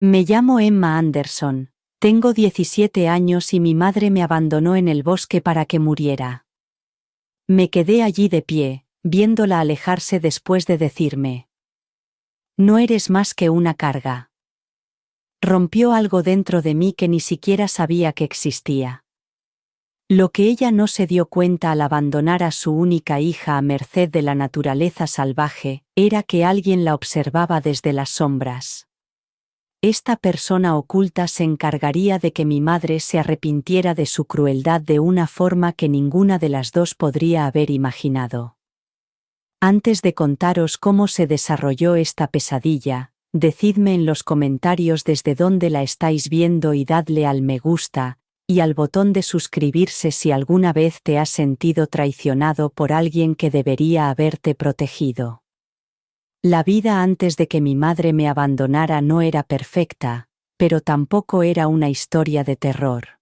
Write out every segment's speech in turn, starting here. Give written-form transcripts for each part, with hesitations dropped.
Me llamo Emma Anderson, tengo 17 años y mi madre me abandonó en el bosque para que muriera. Me quedé allí de pie, viéndola alejarse después de decirme: no eres más que una carga. Rompió algo dentro de mí que ni siquiera sabía que existía. Lo que ella no se dio cuenta al abandonar a su única hija a merced de la naturaleza salvaje, era que alguien la observaba desde las sombras. Esta persona oculta se encargaría de que mi madre se arrepintiera de su crueldad de una forma que ninguna de las dos podría haber imaginado. Antes de contaros cómo se desarrolló esta pesadilla, decidme en los comentarios desde dónde la estáis viendo y dadle al me gusta y al botón de suscribirse si alguna vez te has sentido traicionado por alguien que debería haberte protegido. La vida antes de que mi madre me abandonara no era perfecta, pero tampoco era una historia de terror.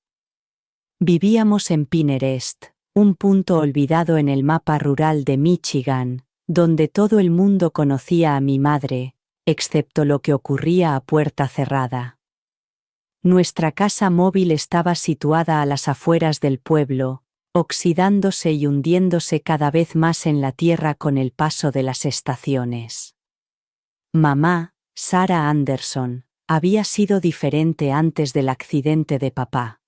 Vivíamos en Pinterest, un punto olvidado en el mapa rural de Michigan, donde todo el mundo conocía a mi madre, excepto lo que ocurría a puerta cerrada. Nuestra casa móvil estaba situada a las afueras del pueblo, oxidándose y hundiéndose cada vez más en la tierra con el paso de las estaciones. Mamá, Sarah Anderson, había sido diferente antes del accidente de papá.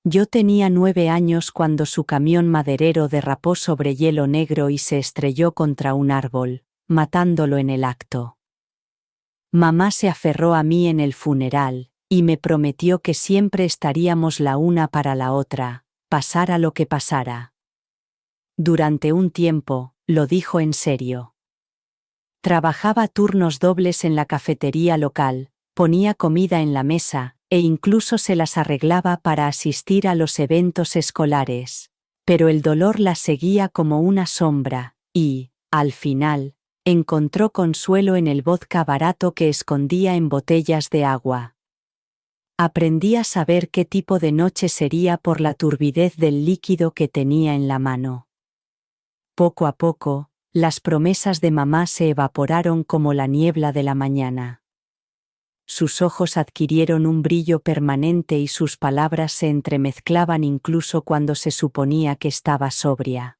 Yo tenía 9 años cuando su camión maderero derrapó sobre hielo negro y se estrelló contra un árbol, matándolo en el acto. Mamá se aferró a mí en el funeral, y me prometió que siempre estaríamos la una para la otra, pasara lo que pasara. Durante un tiempo, lo dijo en serio. Trabajaba turnos dobles en la cafetería local, ponía comida en la mesa, e incluso se las arreglaba para asistir a los eventos escolares. Pero el dolor la seguía como una sombra, y, al final, encontró consuelo en el vodka barato que escondía en botellas de agua. Aprendí a saber qué tipo de noche sería por la turbidez del líquido que tenía en la mano. Poco a poco, las promesas de mamá se evaporaron como la niebla de la mañana. Sus ojos adquirieron un brillo permanente y sus palabras se entremezclaban incluso cuando se suponía que estaba sobria.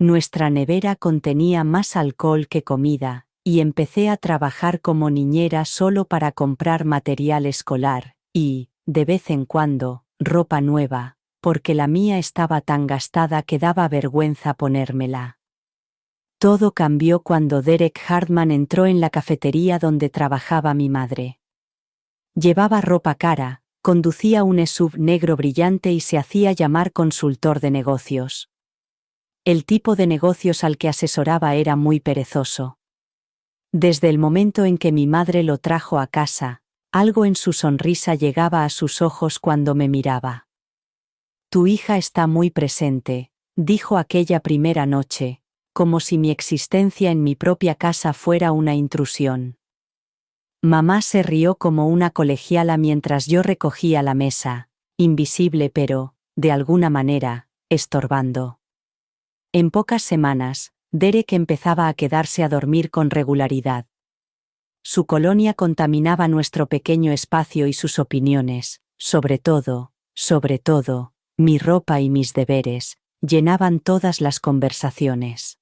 Nuestra nevera contenía más alcohol que comida, y empecé a trabajar como niñera solo para comprar material escolar, y, de vez en cuando, ropa nueva, porque la mía estaba tan gastada que daba vergüenza ponérmela. Todo cambió cuando Derek Hartman entró en la cafetería donde trabajaba mi madre. Llevaba ropa cara, conducía un SUV negro brillante y se hacía llamar consultor de negocios. El tipo de negocios al que asesoraba era muy perezoso. Desde el momento en que mi madre lo trajo a casa, algo en su sonrisa llegaba a sus ojos cuando me miraba. Tu hija está muy presente, dijo aquella primera noche, como si mi existencia en mi propia casa fuera una intrusión. Mamá se rió como una colegiala mientras yo recogía la mesa, invisible pero, de alguna manera, estorbando. En pocas semanas, Derek empezaba a quedarse a dormir con regularidad. Su colonia contaminaba nuestro pequeño espacio y sus opiniones, sobre todo, mi ropa y mis deberes, llenaban todas las conversaciones.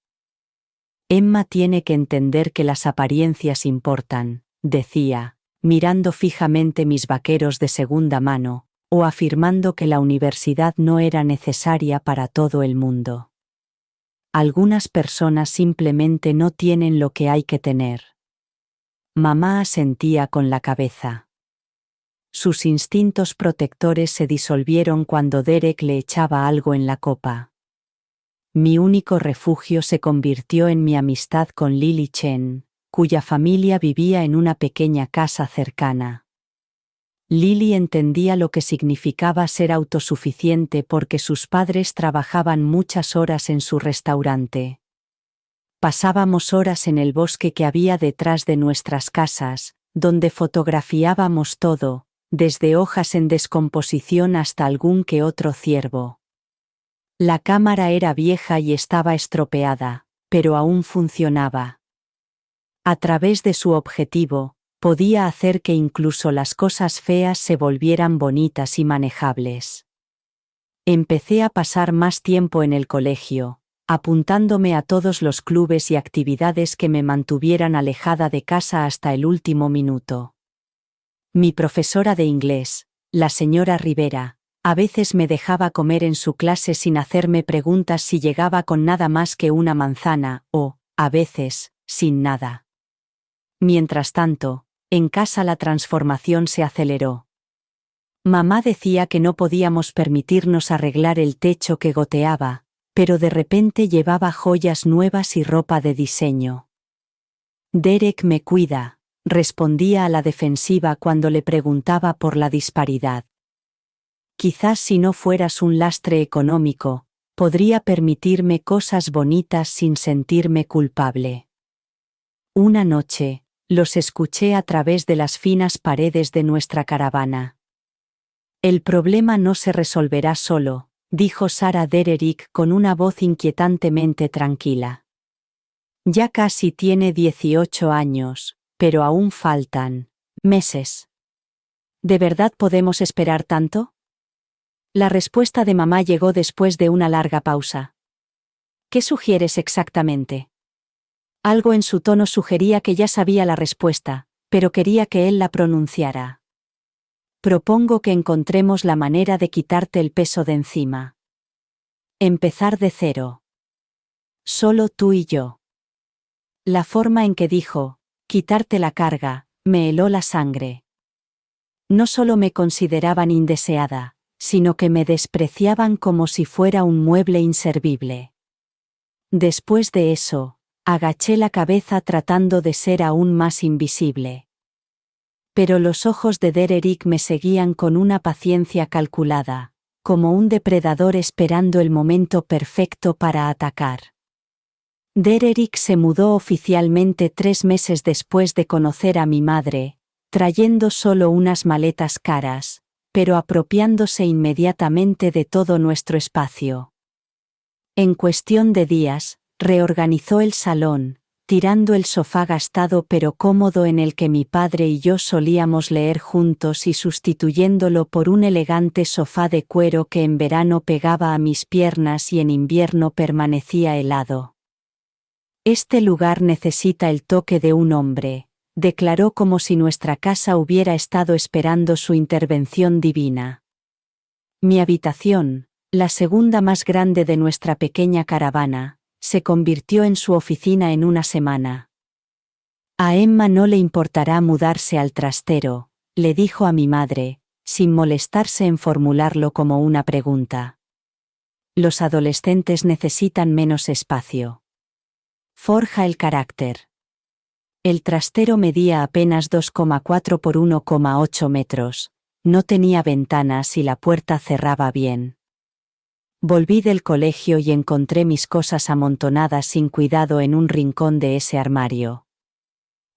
Emma tiene que entender que las apariencias importan, decía, mirando fijamente mis vaqueros de segunda mano, o afirmando que la universidad no era necesaria para todo el mundo. Algunas personas simplemente no tienen lo que hay que tener. Mamá asentía con la cabeza. Sus instintos protectores se disolvieron cuando Derek le echaba algo en la copa. Mi único refugio se convirtió en mi amistad con Lily Chen, cuya familia vivía en una pequeña casa cercana. Lily entendía lo que significaba ser autosuficiente porque sus padres trabajaban muchas horas en su restaurante. Pasábamos horas en el bosque que había detrás de nuestras casas, donde fotografiábamos todo, desde hojas en descomposición hasta algún que otro ciervo. La cámara era vieja y estaba estropeada, pero aún funcionaba. A través de su objetivo, podía hacer que incluso las cosas feas se volvieran bonitas y manejables. Empecé a pasar más tiempo en el colegio, apuntándome a todos los clubes y actividades que me mantuvieran alejada de casa hasta el último minuto. Mi profesora de inglés, la señora Rivera, a veces me dejaba comer en su clase sin hacerme preguntas si llegaba con nada más que una manzana, o, a veces, sin nada. Mientras tanto, en casa la transformación se aceleró. Mamá decía que no podíamos permitirnos arreglar el techo que goteaba, pero de repente llevaba joyas nuevas y ropa de diseño. Derek me cuida, respondía a la defensiva cuando le preguntaba por la disparidad. Quizás si no fueras un lastre económico, podría permitirme cosas bonitas sin sentirme culpable. Una noche, los escuché a través de las finas paredes de nuestra caravana. El problema no se resolverá solo, dijo Sarah Dererick con una voz inquietantemente tranquila. Ya casi tiene 18 años, pero aún faltan meses. ¿De verdad podemos esperar tanto? La respuesta de mamá llegó después de una larga pausa. ¿Qué sugieres exactamente? Algo en su tono sugería que ya sabía la respuesta, pero quería que él la pronunciara. Propongo que encontremos la manera de quitarte el peso de encima. Empezar de cero. Solo tú y yo. La forma en que dijo, quitarte la carga, me heló la sangre. No solo me consideraban indeseada, sino que me despreciaban como si fuera un mueble inservible. Después de eso, agaché la cabeza tratando de ser aún más invisible. Pero los ojos de Dererick me seguían con una paciencia calculada, como un depredador esperando el momento perfecto para atacar. Dererick se mudó oficialmente 3 meses después de conocer a mi madre, trayendo solo unas maletas caras, pero apropiándose inmediatamente de todo nuestro espacio. En cuestión de días, reorganizó el salón, tirando el sofá gastado pero cómodo en el que mi padre y yo solíamos leer juntos y sustituyéndolo por un elegante sofá de cuero que en verano pegaba a mis piernas y en invierno permanecía helado. Este lugar necesita el toque de un hombre, declaró como si nuestra casa hubiera estado esperando su intervención divina. Mi habitación, la segunda más grande de nuestra pequeña caravana, se convirtió en su oficina en una semana. A Emma no le importará mudarse al trastero, le dijo a mi madre, sin molestarse en formularlo como una pregunta. Los adolescentes necesitan menos espacio. Forja el carácter. El trastero medía apenas 2,4 por 1,8 metros, no tenía ventanas y la puerta cerraba bien. Volví del colegio y encontré mis cosas amontonadas sin cuidado en un rincón de ese armario.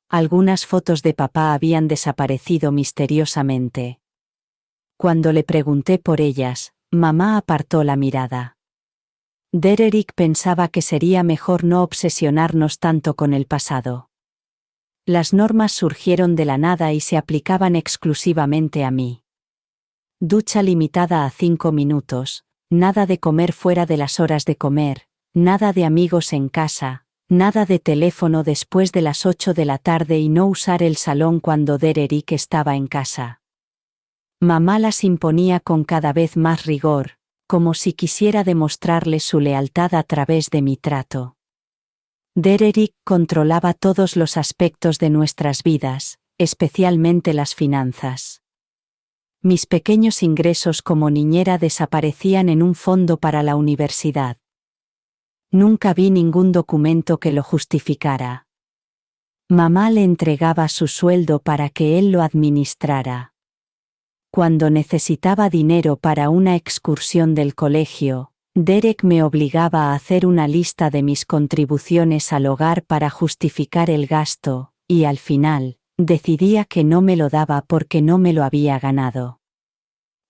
Algunas fotos de papá habían desaparecido misteriosamente. Cuando le pregunté por ellas, mamá apartó la mirada. Dererick pensaba que sería mejor no obsesionarnos tanto con el pasado. Las normas surgieron de la nada y se aplicaban exclusivamente a mí. Ducha limitada a 5 minutos. Nada de comer fuera de las horas de comer, nada de amigos en casa, nada de teléfono después de las 8 de la tarde y no usar el salón cuando Dererick estaba en casa. Mamá las imponía con cada vez más rigor, como si quisiera demostrarle su lealtad a través de mi trato. Dererick controlaba todos los aspectos de nuestras vidas, especialmente las finanzas. Mis pequeños ingresos como niñera desaparecían en un fondo para la universidad. Nunca vi ningún documento que lo justificara. Mamá le entregaba su sueldo para que él lo administrara. Cuando necesitaba dinero para una excursión del colegio, Derek me obligaba a hacer una lista de mis contribuciones al hogar para justificar el gasto, y al final, decidía que no me lo daba porque no me lo había ganado.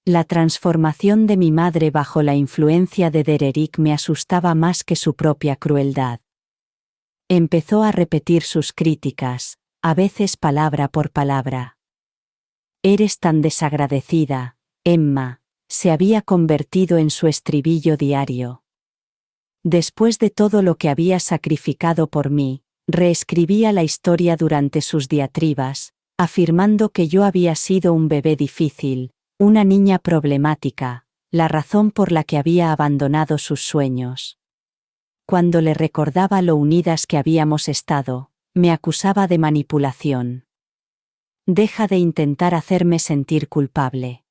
La transformación de mi madre bajo la influencia de Dererick me asustaba más que su propia crueldad. Empezó a repetir sus críticas, a veces palabra por palabra. Eres tan desagradecida, Emma, se había convertido en su estribillo diario. Después de todo lo que había sacrificado por mí, reescribía la historia durante sus diatribas, afirmando que yo había sido un bebé difícil, una niña problemática, la razón por la que había abandonado sus sueños. Cuando le recordaba lo unidas que habíamos estado, me acusaba de manipulación. Deja de intentar hacerme sentir culpable.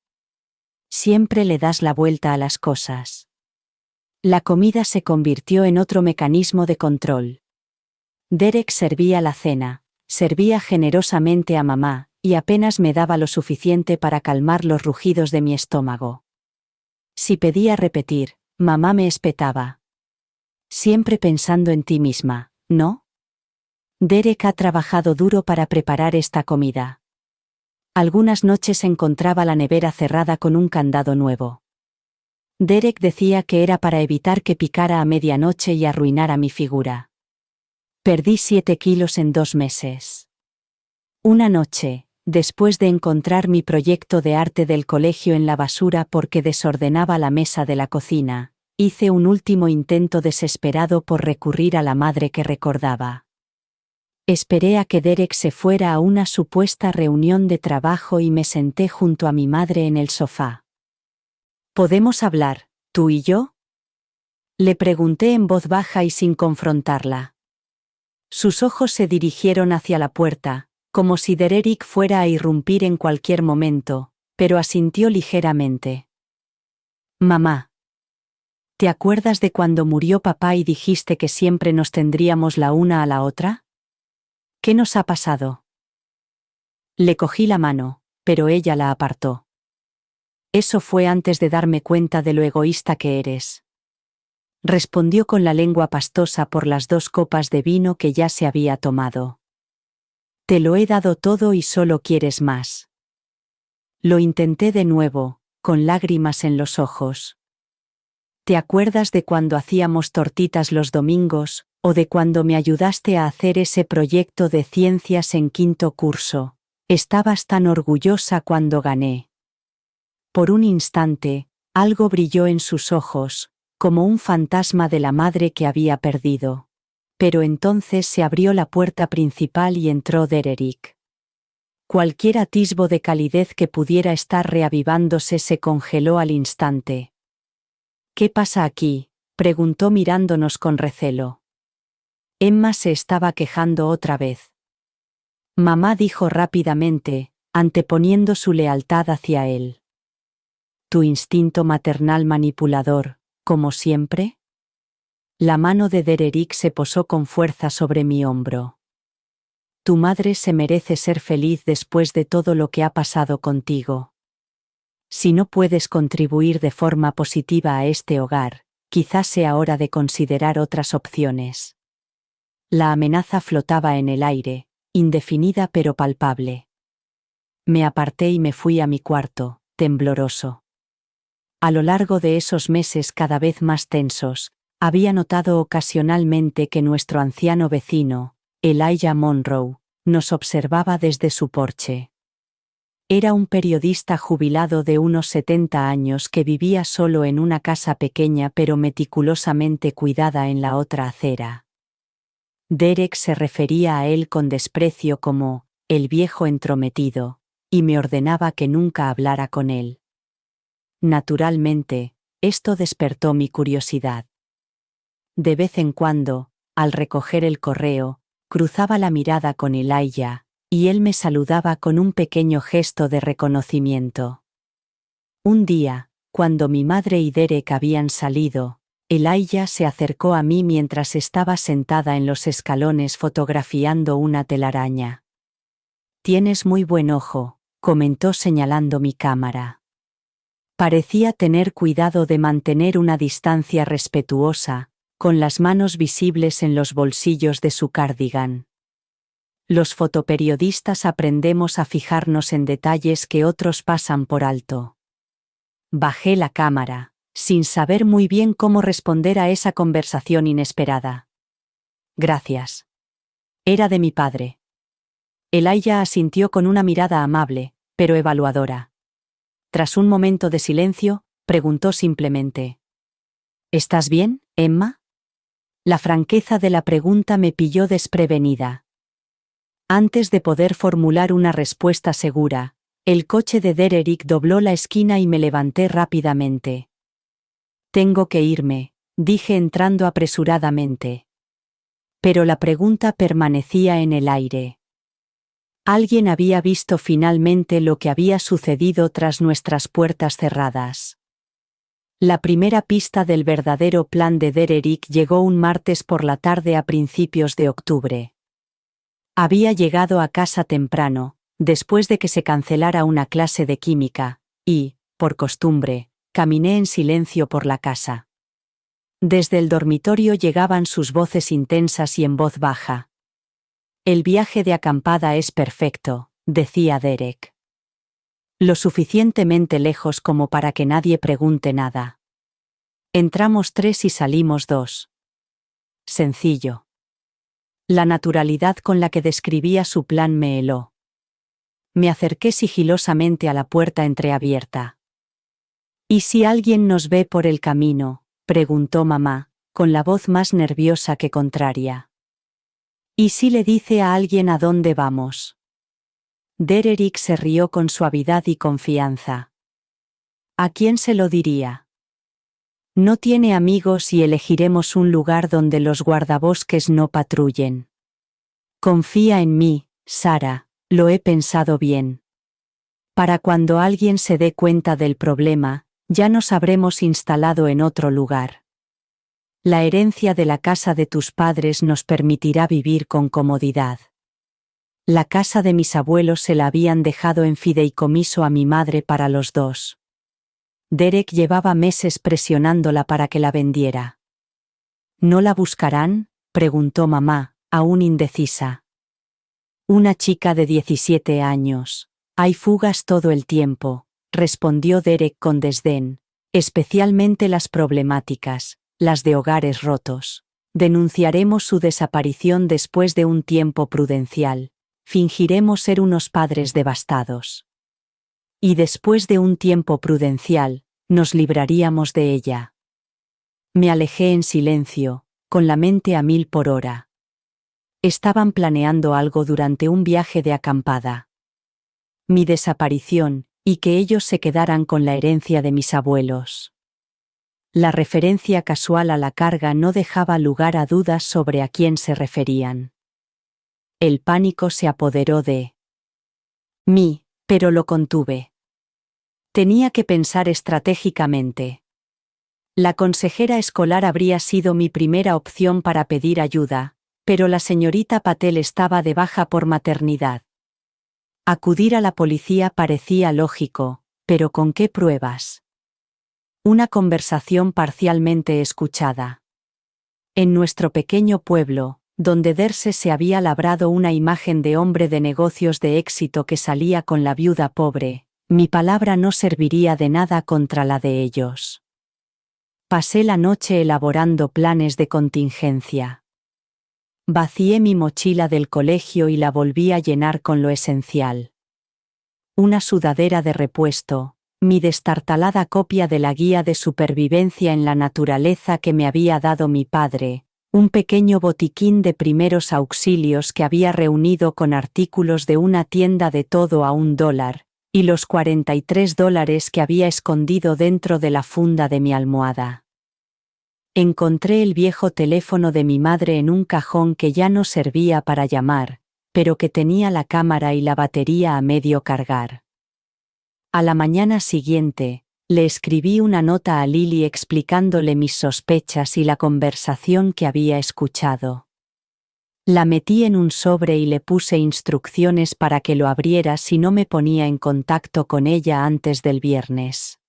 Siempre le das la vuelta a las cosas. La comida se convirtió en otro mecanismo de control. Derek servía la cena, servía generosamente a mamá, y apenas me daba lo suficiente para calmar los rugidos de mi estómago. Si pedía repetir, mamá me espetaba. Siempre pensando en ti misma, ¿no? Derek ha trabajado duro para preparar esta comida. Algunas noches encontraba la nevera cerrada con un candado nuevo. Derek decía que era para evitar que picara a medianoche y arruinara mi figura. Perdí 7 kilos en 2 meses. Una noche, después de encontrar mi proyecto de arte del colegio en la basura porque desordenaba la mesa de la cocina, hice un último intento desesperado por recurrir a la madre que recordaba. Esperé a que Derek se fuera a una supuesta reunión de trabajo y me senté junto a mi madre en el sofá. ¿Podemos hablar, tú y yo? Le pregunté en voz baja y sin confrontarla. Sus ojos se dirigieron hacia la puerta, como si Derek fuera a irrumpir en cualquier momento, pero asintió ligeramente. Mamá. ¿Te acuerdas de cuando murió papá y dijiste que siempre nos tendríamos la una a la otra? ¿Qué nos ha pasado? Le cogí la mano, pero ella la apartó. Eso fue antes de darme cuenta de lo egoísta que eres. Respondió con la lengua pastosa por las 2 copas de vino que ya se había tomado. Te lo he dado todo y solo quieres más. Lo intenté de nuevo, con lágrimas en los ojos. ¿Te acuerdas de cuando hacíamos tortitas los domingos, o de cuando me ayudaste a hacer ese proyecto de ciencias en 5º curso? Estabas tan orgullosa cuando gané. Por un instante, algo brilló en sus ojos, como un fantasma de la madre que había perdido. Pero entonces se abrió la puerta principal y entró Derek. Cualquier atisbo de calidez que pudiera estar reavivándose se congeló al instante. ¿Qué pasa aquí?, preguntó mirándonos con recelo. Emma se estaba quejando otra vez. Mamá dijo rápidamente, anteponiendo su lealtad hacia él. ¿Tu instinto maternal manipulador, como siempre? La mano de Derek se posó con fuerza sobre mi hombro. Tu madre se merece ser feliz después de todo lo que ha pasado contigo. Si no puedes contribuir de forma positiva a este hogar, quizás sea hora de considerar otras opciones. La amenaza flotaba en el aire, indefinida pero palpable. Me aparté y me fui a mi cuarto, tembloroso. A lo largo de esos meses cada vez más tensos, había notado ocasionalmente que nuestro anciano vecino, Elijah Monroe, nos observaba desde su porche. Era un periodista jubilado de unos 70 años que vivía solo en una casa pequeña pero meticulosamente cuidada en la otra acera. Derek se refería a él con desprecio como «el viejo entrometido», y me ordenaba que nunca hablara con él. Naturalmente, esto despertó mi curiosidad. De vez en cuando, al recoger el correo, cruzaba la mirada con Elijah, y él me saludaba con un pequeño gesto de reconocimiento. Un día, cuando mi madre y Derek habían salido, Elijah se acercó a mí mientras estaba sentada en los escalones fotografiando una telaraña. «Tienes muy buen ojo», comentó señalando mi cámara. Parecía tener cuidado de mantener una distancia respetuosa, con las manos visibles en los bolsillos de su cardigan. Los fotoperiodistas aprendemos a fijarnos en detalles que otros pasan por alto. Bajé la cámara, sin saber muy bien cómo responder a esa conversación inesperada. Gracias. Era de mi padre. Elijah asintió con una mirada amable, pero evaluadora. Tras un momento de silencio, preguntó simplemente: ¿Estás bien, Emma? La franqueza de la pregunta me pilló desprevenida. Antes de poder formular una respuesta segura, el coche de Dererick dobló la esquina y me levanté rápidamente. Tengo que irme, dije entrando apresuradamente. Pero la pregunta permanecía en el aire. Alguien había visto finalmente lo que había sucedido tras nuestras puertas cerradas. La primera pista del verdadero plan de Dererick llegó un martes por la tarde a principios de octubre. Había llegado a casa temprano, después de que se cancelara una clase de química, y, por costumbre, caminé en silencio por la casa. Desde el dormitorio llegaban sus voces intensas y en voz baja. El viaje de acampada es perfecto, decía Derek. Lo suficientemente lejos como para que nadie pregunte nada. Entramos 3 y salimos 2. Sencillo. La naturalidad con la que describía su plan me heló. Me acerqué sigilosamente a la puerta entreabierta. ¿Y si alguien nos ve por el camino?, preguntó mamá, con la voz más nerviosa que contraria. ¿Y si le dice a alguien a dónde vamos? Dererick se rió con suavidad y confianza. ¿A quién se lo diría? No tiene amigos y elegiremos un lugar donde los guardabosques no patrullen. Confía en mí, Sara, lo he pensado bien. Para cuando alguien se dé cuenta del problema, ya nos habremos instalado en otro lugar. La herencia de la casa de tus padres nos permitirá vivir con comodidad. La casa de mis abuelos se la habían dejado en fideicomiso a mi madre para los dos. Derek llevaba meses presionándola para que la vendiera. ¿No la buscarán?, preguntó mamá, aún indecisa. Una chica de 17 años. Hay fugas todo el tiempo, respondió Derek con desdén, especialmente las problemáticas, las de hogares rotos. Denunciaremos su desaparición después de un tiempo prudencial. Fingiremos ser unos padres devastados. Y después de un tiempo prudencial, nos libraríamos de ella. Me alejé en silencio, con la mente a 1000 por hora. Estaban planeando algo durante un viaje de acampada. Mi desaparición, y que ellos se quedaran con la herencia de mis abuelos. La referencia casual a la carga no dejaba lugar a dudas sobre a quién se referían. El pánico se apoderó de mí, pero lo contuve. Tenía que pensar estratégicamente. La consejera escolar habría sido mi primera opción para pedir ayuda, pero la señorita Patel estaba de baja por maternidad. Acudir a la policía parecía lógico, pero ¿con qué pruebas? Una conversación parcialmente escuchada. En nuestro pequeño pueblo, donde Derse se había labrado una imagen de hombre de negocios de éxito que salía con la viuda pobre, mi palabra no serviría de nada contra la de ellos. Pasé la noche elaborando planes de contingencia. Vacié mi mochila del colegio y la volví a llenar con lo esencial. Una sudadera de repuesto, mi destartalada copia de la guía de supervivencia en la naturaleza que me había dado mi padre, un pequeño botiquín de primeros auxilios que había reunido con artículos de una tienda de todo a $1, y los $43 que había escondido dentro de la funda de mi almohada. Encontré el viejo teléfono de mi madre en un cajón que ya no servía para llamar, pero que tenía la cámara y la batería a medio cargar. A la mañana siguiente, le escribí una nota a Lily explicándole mis sospechas y la conversación que había escuchado. La metí en un sobre y le puse instrucciones para que lo abriera si no me ponía en contacto con ella antes del viernes.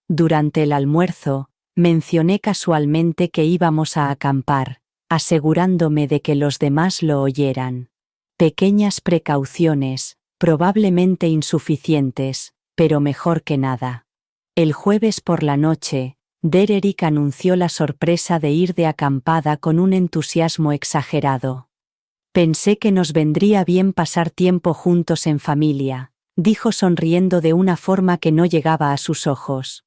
Durante el almuerzo, mencioné casualmente que íbamos a acampar, asegurándome de que los demás lo oyeran. Pequeñas precauciones, probablemente insuficientes, pero mejor que nada. El jueves por la noche, Dererick anunció la sorpresa de ir de acampada con un entusiasmo exagerado. Pensé que nos vendría bien pasar tiempo juntos en familia, dijo sonriendo de una forma que no llegaba a sus ojos.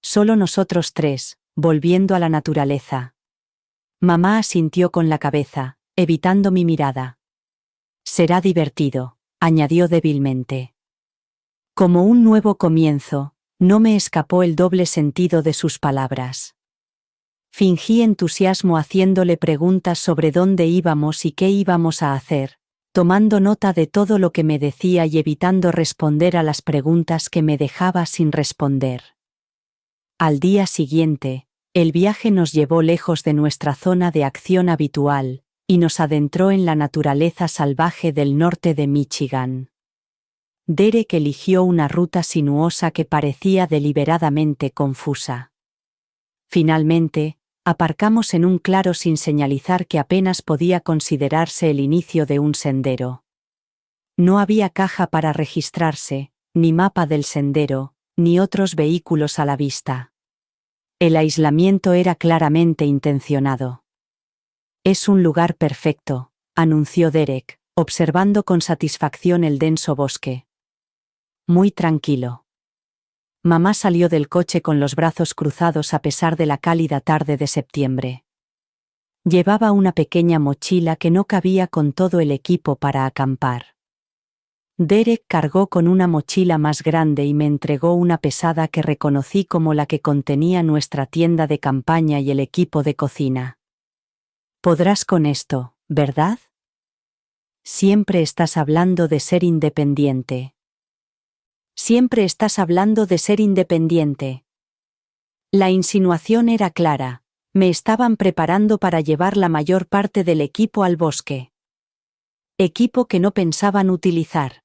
Solo nosotros tres, volviendo a la naturaleza. Mamá asintió con la cabeza, evitando mi mirada. Será divertido, añadió débilmente. Como un nuevo comienzo, no me escapó el doble sentido de sus palabras. Fingí entusiasmo haciéndole preguntas sobre dónde íbamos y qué íbamos a hacer, tomando nota de todo lo que me decía y evitando responder a las preguntas que me dejaba sin responder. Al día siguiente, el viaje nos llevó lejos de nuestra zona de acción habitual, y nos adentró en la naturaleza salvaje del norte de Michigan. Derek eligió una ruta sinuosa que parecía deliberadamente confusa. Finalmente, aparcamos en un claro sin señalizar que apenas podía considerarse el inicio de un sendero. No había caja para registrarse, ni mapa del sendero, ni otros vehículos a la vista. El aislamiento era claramente intencionado. Es un lugar perfecto, anunció Derek, observando con satisfacción el denso bosque. Muy tranquilo. Mamá salió del coche con los brazos cruzados a pesar de la cálida tarde de septiembre. Llevaba una pequeña mochila que no cabía con todo el equipo para acampar. Derek cargó con una mochila más grande y me entregó una pesada que reconocí como la que contenía nuestra tienda de campaña y el equipo de cocina. Podrás con esto, ¿verdad? Siempre estás hablando de ser independiente. Siempre estás hablando de ser independiente. La insinuación era clara. Me estaban preparando para llevar la mayor parte del equipo al bosque. Equipo que no pensaban utilizar.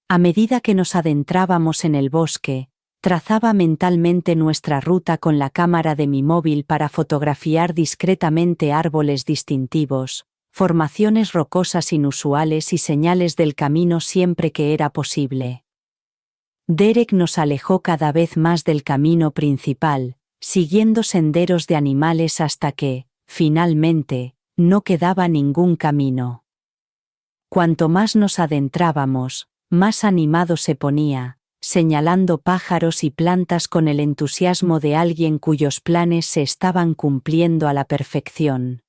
A medida que nos adentrábamos en el bosque, trazaba mentalmente nuestra ruta con la cámara de mi móvil para fotografiar discretamente árboles distintivos, formaciones rocosas inusuales y señales del camino siempre que era posible. Derek nos alejó cada vez más del camino principal, siguiendo senderos de animales hasta que, finalmente, no quedaba ningún camino. Cuanto más nos adentrábamos, más animado se ponía, señalando pájaros y plantas con el entusiasmo de alguien cuyos planes se estaban cumpliendo a la perfección.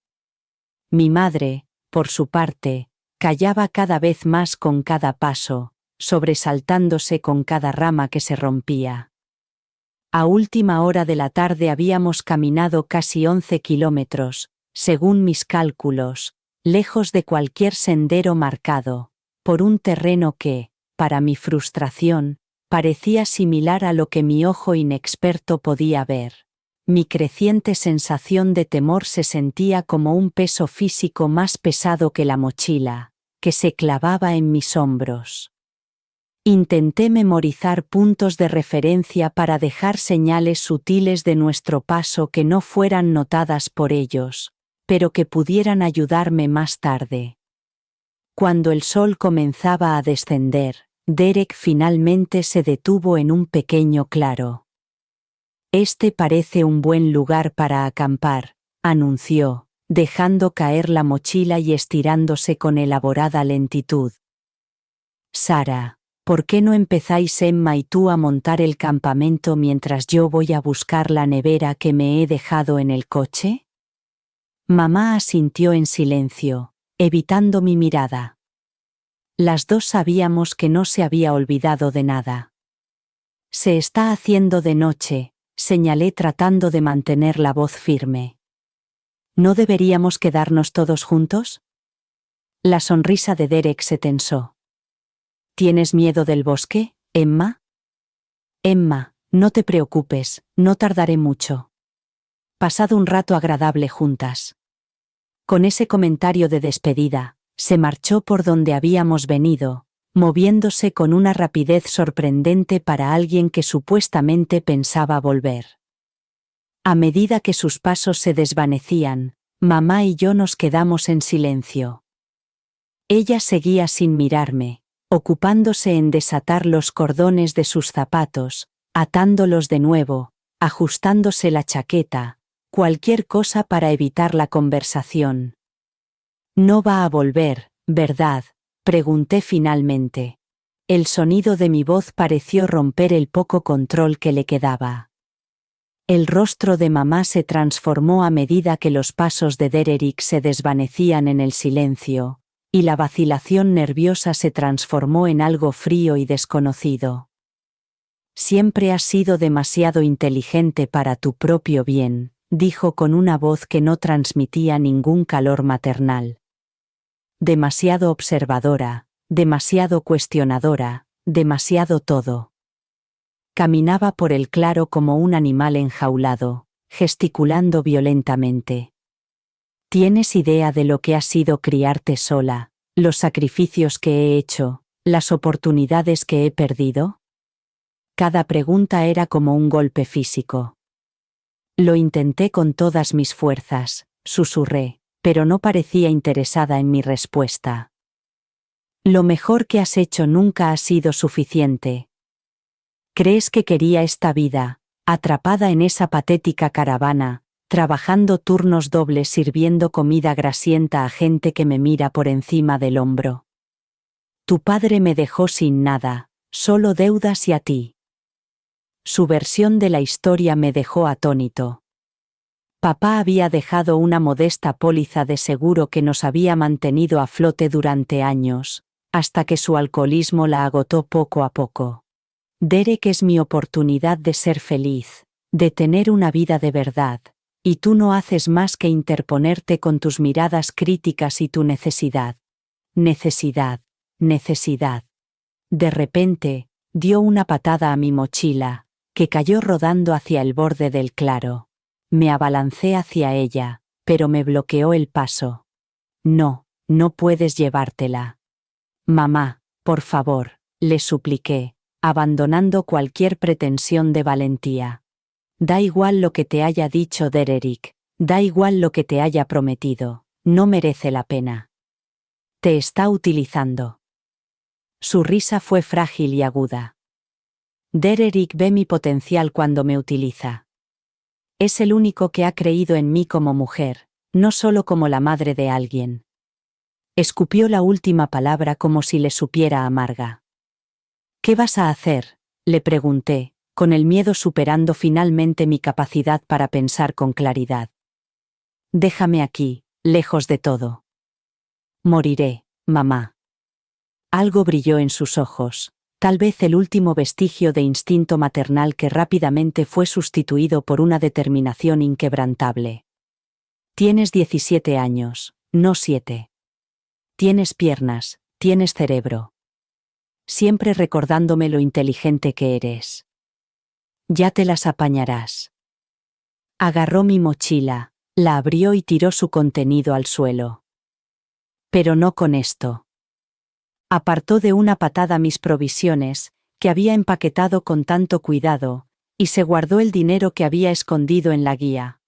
Mi madre, por su parte, callaba cada vez más con cada paso, sobresaltándose con cada rama que se rompía. A última hora de la tarde habíamos caminado casi 11 kilómetros, según mis cálculos, lejos de cualquier sendero marcado, por un terreno que, para mi frustración, parecía similar a lo que mi ojo inexperto podía ver. Mi creciente sensación de temor se sentía como un peso físico más pesado que la mochila, que se clavaba en mis hombros. Intenté memorizar puntos de referencia para dejar señales sutiles de nuestro paso que no fueran notadas por ellos, pero que pudieran ayudarme más tarde. Cuando el sol comenzaba a descender, Derek finalmente se detuvo en un pequeño claro. Este parece un buen lugar para acampar, anunció, dejando caer la mochila y estirándose con elaborada lentitud. Sara, ¿por qué no empezáis Emma y tú a montar el campamento mientras yo voy a buscar la nevera que me he dejado en el coche? Mamá asintió en silencio, evitando mi mirada. Las dos sabíamos que no se había olvidado de nada. Se está haciendo de noche, señalé tratando de mantener la voz firme. ¿No deberíamos quedarnos todos juntos? La sonrisa de Derek se tensó. ¿Tienes miedo del bosque, Emma? Emma, no te preocupes, no tardaré mucho. Pasado un rato agradable juntas. Con ese comentario de despedida, se marchó por donde habíamos venido, moviéndose con una rapidez sorprendente para alguien que supuestamente pensaba volver. A medida que sus pasos se desvanecían, mamá y yo nos quedamos en silencio. Ella seguía sin mirarme, ocupándose en desatar los cordones de sus zapatos, atándolos de nuevo, ajustándose la chaqueta, cualquier cosa para evitar la conversación. No va a volver, ¿verdad?, pregunté finalmente. El sonido de mi voz pareció romper el poco control que le quedaba. El rostro de mamá se transformó a medida que los pasos de Dererick se desvanecían en el silencio, y la vacilación nerviosa se transformó en algo frío y desconocido. Siempre has sido demasiado inteligente para tu propio bien, dijo con una voz que no transmitía ningún calor maternal. Demasiado observadora, demasiado cuestionadora, demasiado todo. Caminaba por el claro como un animal enjaulado, gesticulando violentamente. ¿Tienes idea de lo que ha sido criarte sola, los sacrificios que he hecho, las oportunidades que he perdido? Cada pregunta era como un golpe físico. Lo intenté con todas mis fuerzas, susurré, pero no parecía interesada en mi respuesta. Lo mejor que has hecho nunca ha sido suficiente. ¿Crees que quería esta vida, atrapada en esa patética caravana, trabajando turnos dobles sirviendo comida grasienta a gente que me mira por encima del hombro? Tu padre me dejó sin nada, solo deudas y a ti. Su versión de la historia me dejó atónito. Papá había dejado una modesta póliza de seguro que nos había mantenido a flote durante años, hasta que su alcoholismo la agotó poco a poco. Derek es mi oportunidad de ser feliz, de tener una vida de verdad, y tú no haces más que interponerte con tus miradas críticas y tu necesidad. Necesidad, necesidad. De repente, dio una patada a mi mochila, que cayó rodando hacia el borde del claro. Me abalancé hacia ella, pero me bloqueó el paso. No, no puedes llevártela. Mamá, por favor, le supliqué, abandonando cualquier pretensión de valentía. Da igual lo que te haya dicho Dererick, da igual lo que te haya prometido, no merece la pena. Te está utilizando. Su risa fue frágil y aguda. Dererick ve mi potencial cuando me utiliza. Es el único que ha creído en mí como mujer, no solo como la madre de alguien. Escupió la última palabra como si le supiera amarga. ¿Qué vas a hacer?, le pregunté, con el miedo superando finalmente mi capacidad para pensar con claridad. Déjame aquí, lejos de todo. Moriré, mamá. Algo brilló en sus ojos, tal vez el último vestigio de instinto maternal que rápidamente fue sustituido por una determinación inquebrantable. Tienes 17 años, no 7. Tienes piernas, tienes cerebro. Siempre recordándome lo inteligente que eres. Ya te las apañarás. Agarró mi mochila, la abrió y tiró su contenido al suelo. Pero no con esto. Apartó de una patada mis provisiones, que había empaquetado con tanto cuidado, y se guardó el dinero que había escondido en la guía.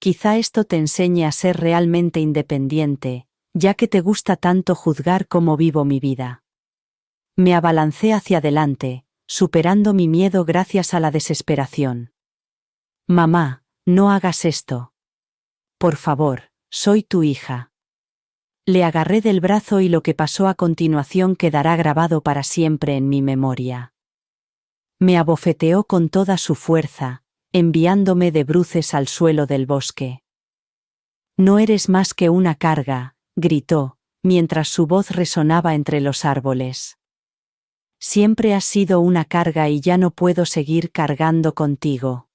Quizá esto te enseñe a ser realmente independiente, ya que te gusta tanto juzgar cómo vivo mi vida. Me abalancé hacia adelante, superando mi miedo gracias a la desesperación. Mamá, no hagas esto. Por favor, soy tu hija. Le agarré del brazo y lo que pasó a continuación quedará grabado para siempre en mi memoria. Me abofeteó con toda su fuerza, enviándome de bruces al suelo del bosque. No eres más que una carga, gritó, mientras su voz resonaba entre los árboles. Siempre has sido una carga y ya no puedo seguir cargando contigo.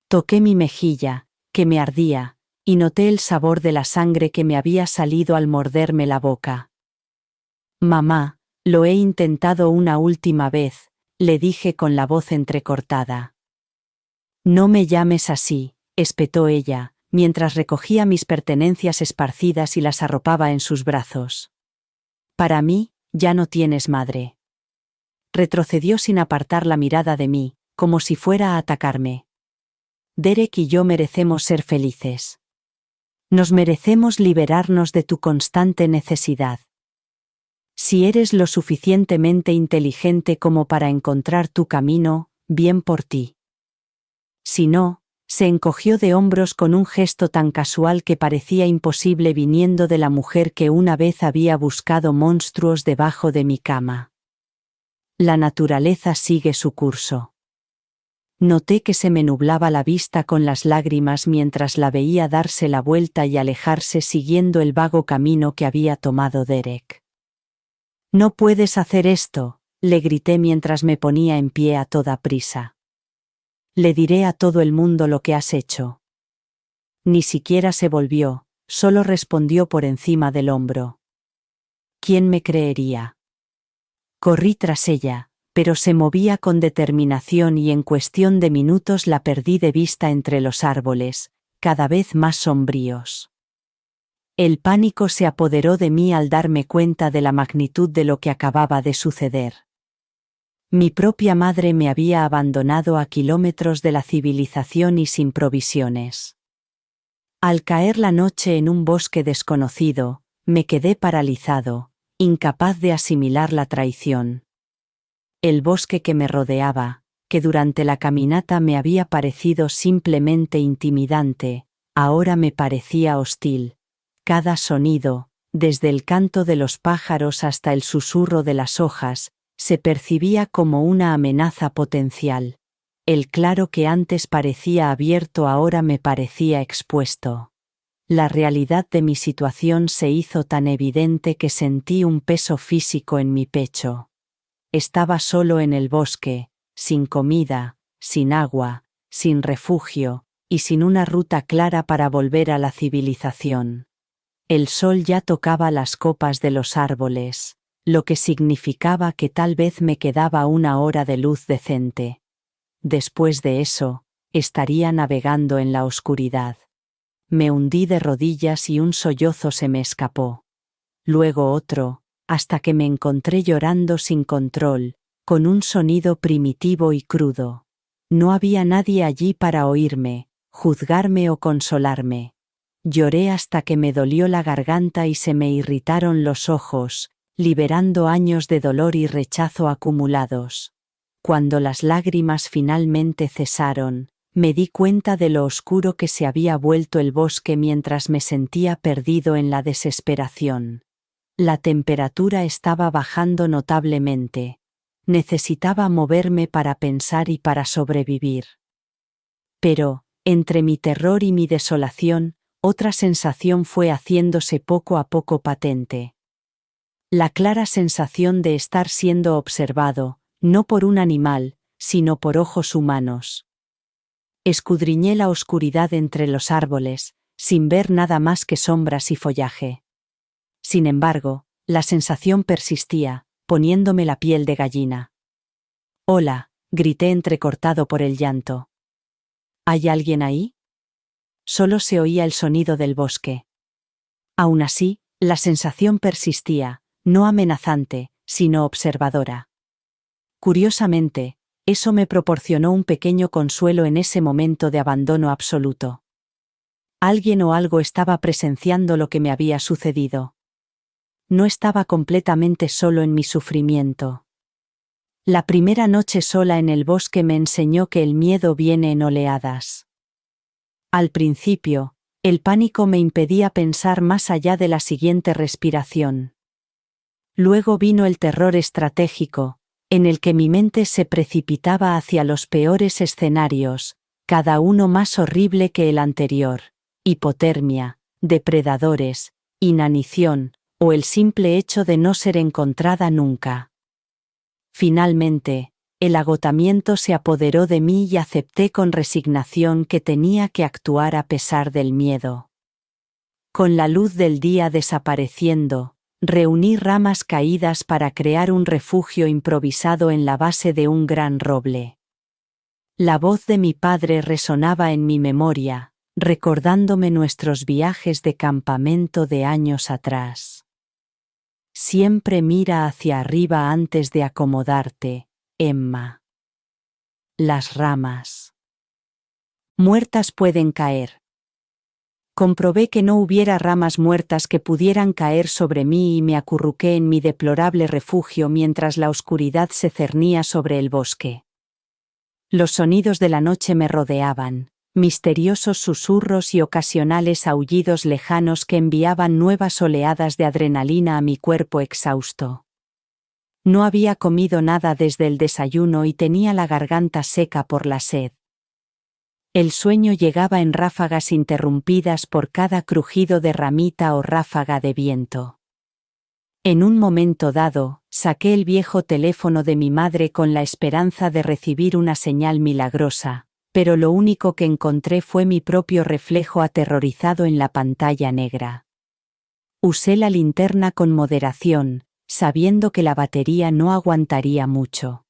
Toqué mi mejilla, que me ardía, y noté el sabor de la sangre que me había salido al morderme la boca. Mamá, lo he intentado una última vez, le dije con la voz entrecortada. No me llames así, espetó ella, mientras recogía mis pertenencias esparcidas y las arropaba en sus brazos. Para mí, ya no tienes madre. Retrocedió sin apartar la mirada de mí, como si fuera a atacarme. Derek y yo merecemos ser felices. Nos merecemos liberarnos de tu constante necesidad. Si eres lo suficientemente inteligente como para encontrar tu camino, bien por ti. Si no, Se encogió de hombros con un gesto tan casual que parecía imposible viniendo de la mujer que una vez había buscado monstruos debajo de mi cama. La naturaleza sigue su curso. Noté que se me nublaba la vista con las lágrimas mientras la veía darse la vuelta y alejarse siguiendo el vago camino que había tomado Derek. «No puedes hacer esto», le grité mientras me ponía en pie a toda prisa. «Le diré a todo el mundo lo que has hecho». Ni siquiera se volvió, solo respondió por encima del hombro. ¿Quién me creería? Corrí tras ella, pero se movía con determinación y en cuestión de minutos la perdí de vista entre los árboles, cada vez más sombríos. El pánico se apoderó de mí al darme cuenta de la magnitud de lo que acababa de suceder. Mi propia madre me había abandonado a kilómetros de la civilización y sin provisiones. Al caer la noche en un bosque desconocido, me quedé paralizado, incapaz de asimilar la traición. El bosque que me rodeaba, que durante la caminata me había parecido simplemente intimidante, ahora me parecía hostil. Cada sonido, desde el canto de los pájaros hasta el susurro de las hojas, se percibía como una amenaza potencial. El claro que antes parecía abierto ahora me parecía expuesto. La realidad de mi situación se hizo tan evidente que sentí un peso físico en mi pecho. Estaba solo en el bosque, sin comida, sin agua, sin refugio, y sin una ruta clara para volver a la civilización. El sol ya tocaba las copas de los árboles, lo que significaba que tal vez me quedaba una hora de luz decente. Después de eso, estaría navegando en la oscuridad. Me hundí de rodillas y un sollozo se me escapó. Luego otro, hasta que me encontré llorando sin control, con un sonido primitivo y crudo. No había nadie allí para oírme, juzgarme o consolarme. Lloré hasta que me dolió la garganta y se me irritaron los ojos, liberando años de dolor y rechazo acumulados. Cuando las lágrimas finalmente cesaron, me di cuenta de lo oscuro que se había vuelto el bosque mientras me sentía perdido en la desesperación. La temperatura estaba bajando notablemente. Necesitaba moverme para pensar y para sobrevivir. Pero, entre mi terror y mi desolación, otra sensación fue haciéndose poco a poco patente. La clara sensación de estar siendo observado, no por un animal, sino por ojos humanos. Escudriñé la oscuridad entre los árboles, sin ver nada más que sombras y follaje. Sin embargo, la sensación persistía, poniéndome la piel de gallina. «Hola», grité entrecortado por el llanto. «¿Hay alguien ahí?» Solo se oía el sonido del bosque. Aún así, la sensación persistía, no amenazante, sino observadora. Curiosamente, eso me proporcionó un pequeño consuelo en ese momento de abandono absoluto. Alguien o algo estaba presenciando lo que me había sucedido. No estaba completamente solo en mi sufrimiento. La primera noche sola en el bosque me enseñó que el miedo viene en oleadas. Al principio, el pánico me impedía pensar más allá de la siguiente respiración. Luego vino el terror estratégico, en el que mi mente se precipitaba hacia los peores escenarios, cada uno más horrible que el anterior: hipotermia, depredadores, inanición, o el simple hecho de no ser encontrada nunca. Finalmente, el agotamiento se apoderó de mí y acepté con resignación que tenía que actuar a pesar del miedo. Con la luz del día desapareciendo, reuní ramas caídas para crear un refugio improvisado en la base de un gran roble. La voz de mi padre resonaba en mi memoria, recordándome nuestros viajes de campamento de años atrás. Siempre mira hacia arriba antes de acomodarte, Emma. Las ramas muertas pueden caer. Comprobé que no hubiera ramas muertas que pudieran caer sobre mí y me acurruqué en mi deplorable refugio mientras la oscuridad se cernía sobre el bosque. Los sonidos de la noche me rodeaban, misteriosos susurros y ocasionales aullidos lejanos que enviaban nuevas oleadas de adrenalina a mi cuerpo exhausto. No había comido nada desde el desayuno y tenía la garganta seca por la sed. El sueño llegaba en ráfagas interrumpidas por cada crujido de ramita o ráfaga de viento. En un momento dado, saqué el viejo teléfono de mi madre con la esperanza de recibir una señal milagrosa, pero lo único que encontré fue mi propio reflejo aterrorizado en la pantalla negra. Usé la linterna con moderación, sabiendo que la batería no aguantaría mucho.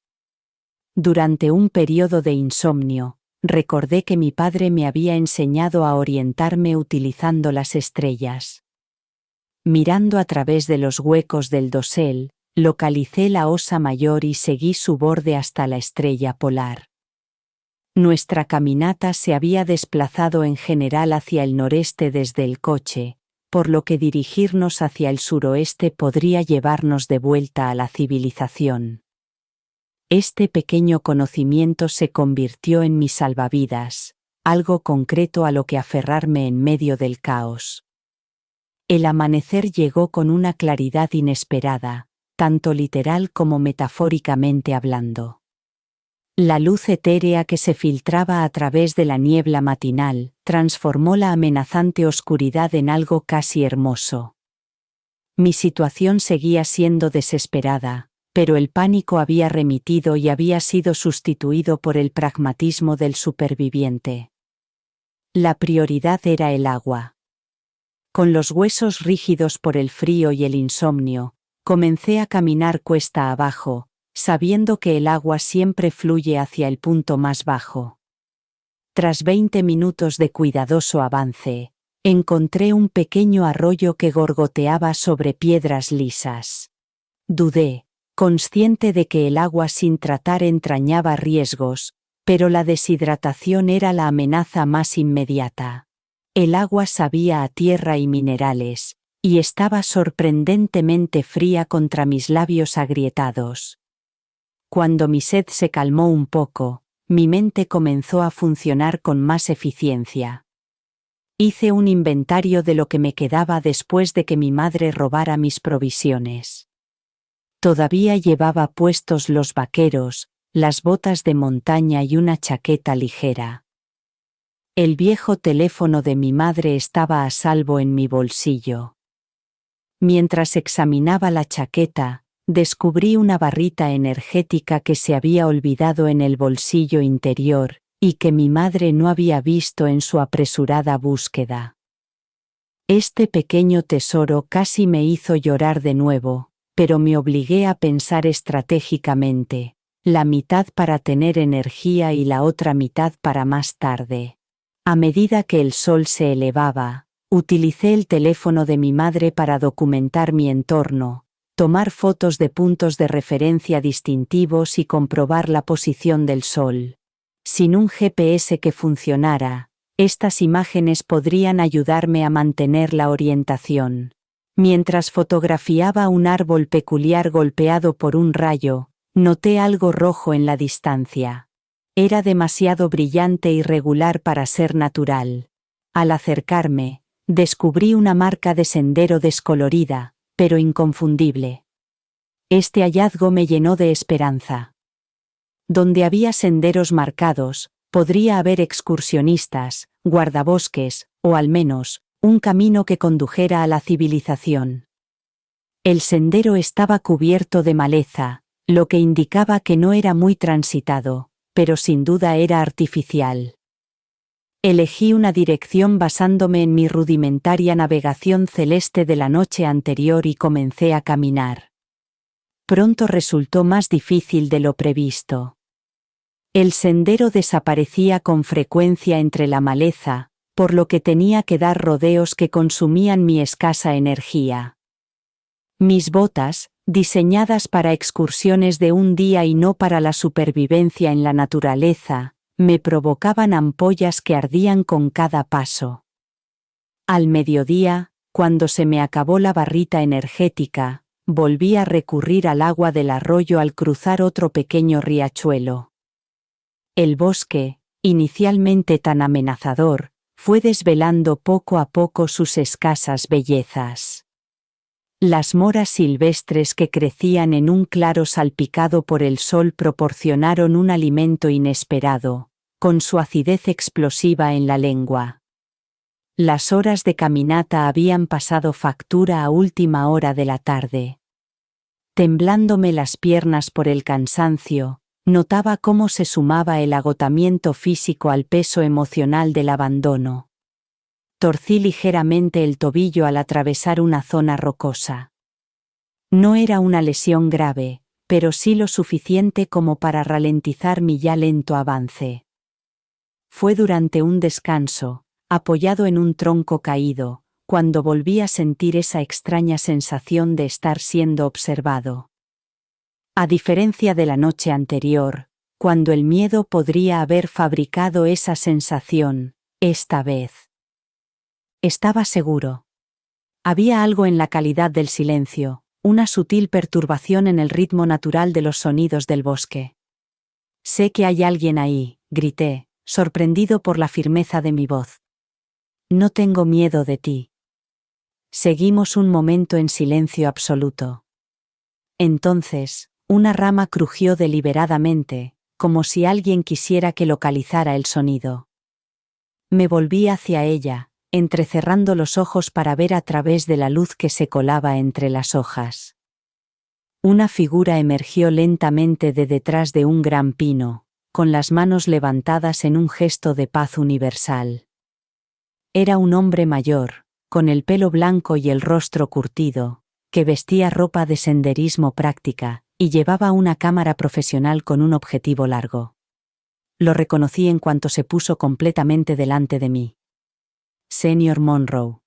Durante un periodo de insomnio, recordé que mi padre me había enseñado a orientarme utilizando las estrellas. Mirando a través de los huecos del dosel, localicé la Osa Mayor y seguí su borde hasta la estrella polar. Nuestra caminata se había desplazado en general hacia el noreste desde el coche, por lo que dirigirnos hacia el suroeste podría llevarnos de vuelta a la civilización. Este pequeño conocimiento se convirtió en mi salvavidas, algo concreto a lo que aferrarme en medio del caos. El amanecer llegó con una claridad inesperada, tanto literal como metafóricamente hablando. La luz etérea que se filtraba a través de la niebla matinal transformó la amenazante oscuridad en algo casi hermoso. Mi situación seguía siendo desesperada, pero el pánico había remitido y había sido sustituido por el pragmatismo del superviviente. La prioridad era el agua. Con los huesos rígidos por el frío y el insomnio, comencé a caminar cuesta abajo, sabiendo que el agua siempre fluye hacia el punto más bajo. Tras 20 minutos de cuidadoso avance, encontré un pequeño arroyo que gorgoteaba sobre piedras lisas. Dudé, consciente de que el agua sin tratar entrañaba riesgos, pero la deshidratación era la amenaza más inmediata. El agua sabía a tierra y minerales, y estaba sorprendentemente fría contra mis labios agrietados. Cuando mi sed se calmó un poco, mi mente comenzó a funcionar con más eficiencia. Hice un inventario de lo que me quedaba después de que mi madre robara mis provisiones. Todavía llevaba puestos los vaqueros, las botas de montaña y una chaqueta ligera. El viejo teléfono de mi madre estaba a salvo en mi bolsillo. Mientras examinaba la chaqueta, descubrí una barrita energética que se había olvidado en el bolsillo interior y que mi madre no había visto en su apresurada búsqueda. Este pequeño tesoro casi me hizo llorar de nuevo, pero me obligué a pensar estratégicamente, la mitad para tener energía y la otra mitad para más tarde. A medida que el sol se elevaba, utilicé el teléfono de mi madre para documentar mi entorno, tomar fotos de puntos de referencia distintivos y comprobar la posición del sol. Sin un GPS que funcionara, estas imágenes podrían ayudarme a mantener la orientación. Mientras fotografiaba un árbol peculiar golpeado por un rayo, noté algo rojo en la distancia. Era demasiado brillante y regular para ser natural. Al acercarme, descubrí una marca de sendero descolorida, pero inconfundible. Este hallazgo me llenó de esperanza. Donde había senderos marcados, podría haber excursionistas, guardabosques, o al menos, un camino que condujera a la civilización. El sendero estaba cubierto de maleza, lo que indicaba que no era muy transitado, pero sin duda era artificial. Elegí una dirección basándome en mi rudimentaria navegación celeste de la noche anterior y comencé a caminar. Pronto resultó más difícil de lo previsto. El sendero desaparecía con frecuencia entre la maleza, por lo que tenía que dar rodeos que consumían mi escasa energía. Mis botas, diseñadas para excursiones de un día y no para la supervivencia en la naturaleza, me provocaban ampollas que ardían con cada paso. Al mediodía, cuando se me acabó la barrita energética, volví a recurrir al agua del arroyo al cruzar otro pequeño riachuelo. El bosque, inicialmente tan amenazador, fue desvelando poco a poco sus escasas bellezas. Las moras silvestres que crecían en un claro salpicado por el sol proporcionaron un alimento inesperado, con su acidez explosiva en la lengua. Las horas de caminata habían pasado factura a última hora de la tarde. Temblándome las piernas por el cansancio, notaba cómo se sumaba el agotamiento físico al peso emocional del abandono. Torcí ligeramente el tobillo al atravesar una zona rocosa. No era una lesión grave, pero sí lo suficiente como para ralentizar mi ya lento avance. Fue durante un descanso, apoyado en un tronco caído, cuando volví a sentir esa extraña sensación de estar siendo observado. A diferencia de la noche anterior, cuando el miedo podría haber fabricado esa sensación, esta vez estaba seguro. Había algo en la calidad del silencio, una sutil perturbación en el ritmo natural de los sonidos del bosque. «Sé que hay alguien ahí», grité, sorprendido por la firmeza de mi voz. «No tengo miedo de ti». Seguimos un momento en silencio absoluto. Entonces, una rama crujió deliberadamente, como si alguien quisiera que localizara el sonido. Me volví hacia ella, entrecerrando los ojos para ver a través de la luz que se colaba entre las hojas. Una figura emergió lentamente de detrás de un gran pino, con las manos levantadas en un gesto de paz universal. Era un hombre mayor, con el pelo blanco y el rostro curtido, que vestía ropa de senderismo práctica, y llevaba una cámara profesional con un objetivo largo. Lo reconocí en cuanto se puso completamente delante de mí. Señor Monroe.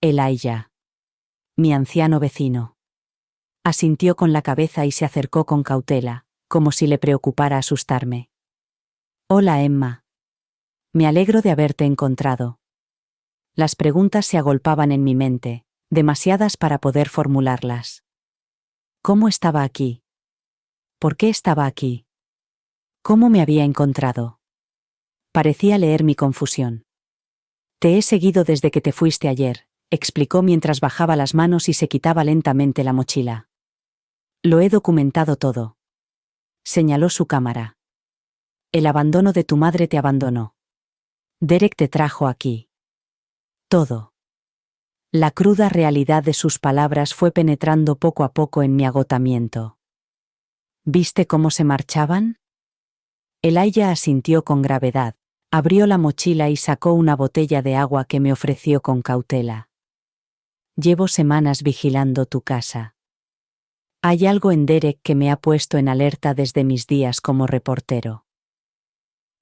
Elijah. Mi anciano vecino. Asintió con la cabeza y se acercó con cautela, como si le preocupara asustarme. Hola, Emma. Me alegro de haberte encontrado. Las preguntas se agolpaban en mi mente, demasiadas para poder formularlas. ¿Cómo estaba aquí? ¿Por qué estaba aquí? ¿Cómo me había encontrado? Parecía leer mi confusión. Te he seguido desde que te fuiste ayer, explicó mientras bajaba las manos y se quitaba lentamente la mochila. Lo he documentado todo. Señaló su cámara. El abandono de tu madre te abandonó. Derek te trajo aquí. Todo. La cruda realidad de sus palabras fue penetrando poco a poco en mi agotamiento. ¿Viste cómo se marchaban? Elijah asintió con gravedad. Abrió la mochila y sacó una botella de agua que me ofreció con cautela. Llevo semanas vigilando tu casa. Hay algo en Derek que me ha puesto en alerta desde mis días como reportero.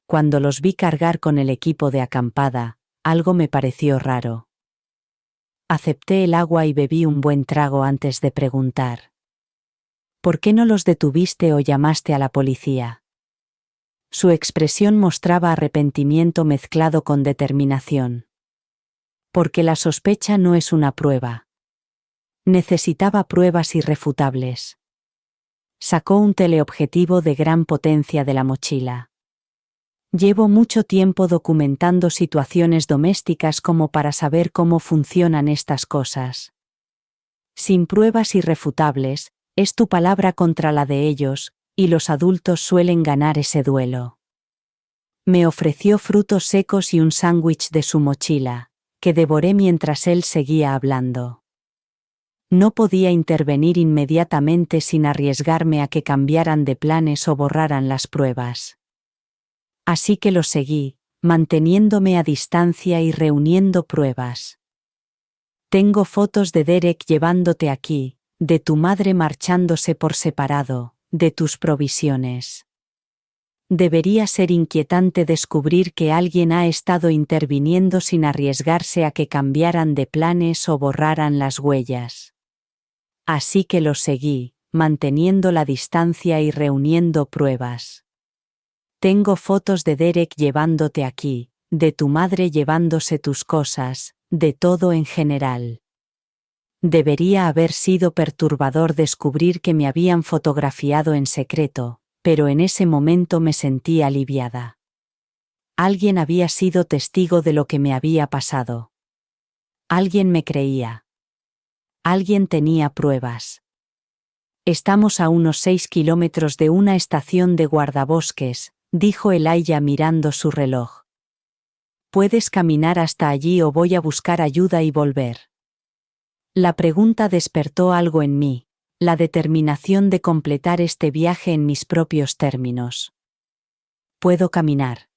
Cuando los vi cargar con el equipo de acampada, algo me pareció raro. Acepté el agua y bebí un buen trago antes de preguntar. ¿Por qué no los detuviste o llamaste a la policía? Su expresión mostraba arrepentimiento mezclado con determinación. Porque la sospecha no es una prueba. Necesitaba pruebas irrefutables. Sacó un teleobjetivo de gran potencia de la mochila. Llevo mucho tiempo documentando situaciones domésticas como para saber cómo funcionan estas cosas. Sin pruebas irrefutables, es tu palabra contra la de ellos, y los adultos suelen ganar ese duelo. Me ofreció frutos secos y un sándwich de su mochila, que devoré mientras él seguía hablando. No podía intervenir inmediatamente sin arriesgarme a que cambiaran de planes o borraran las pruebas. Así que lo seguí, manteniéndome a distancia y reuniendo pruebas. Tengo fotos de Derek llevándote aquí, de tu madre marchándose por separado, de tus provisiones. Debería ser inquietante descubrir que alguien ha estado interviniendo sin arriesgarse a que cambiaran de planes o borraran las huellas. Así que lo seguí, manteniendo la distancia y reuniendo pruebas. Tengo fotos de Derek llevándote aquí, de tu madre llevándose tus cosas, de todo en general. Debería haber sido perturbador descubrir que me habían fotografiado en secreto, pero en ese momento me sentí aliviada. Alguien había sido testigo de lo que me había pasado. Alguien me creía. Alguien tenía pruebas. Estamos a unos 6 kilómetros de una estación de guardabosques, dijo Elijah mirando su reloj. ¿Puedes caminar hasta allí o voy a buscar ayuda y volver? La pregunta despertó algo en mí, la determinación de completar este viaje en mis propios términos. Puedo caminar,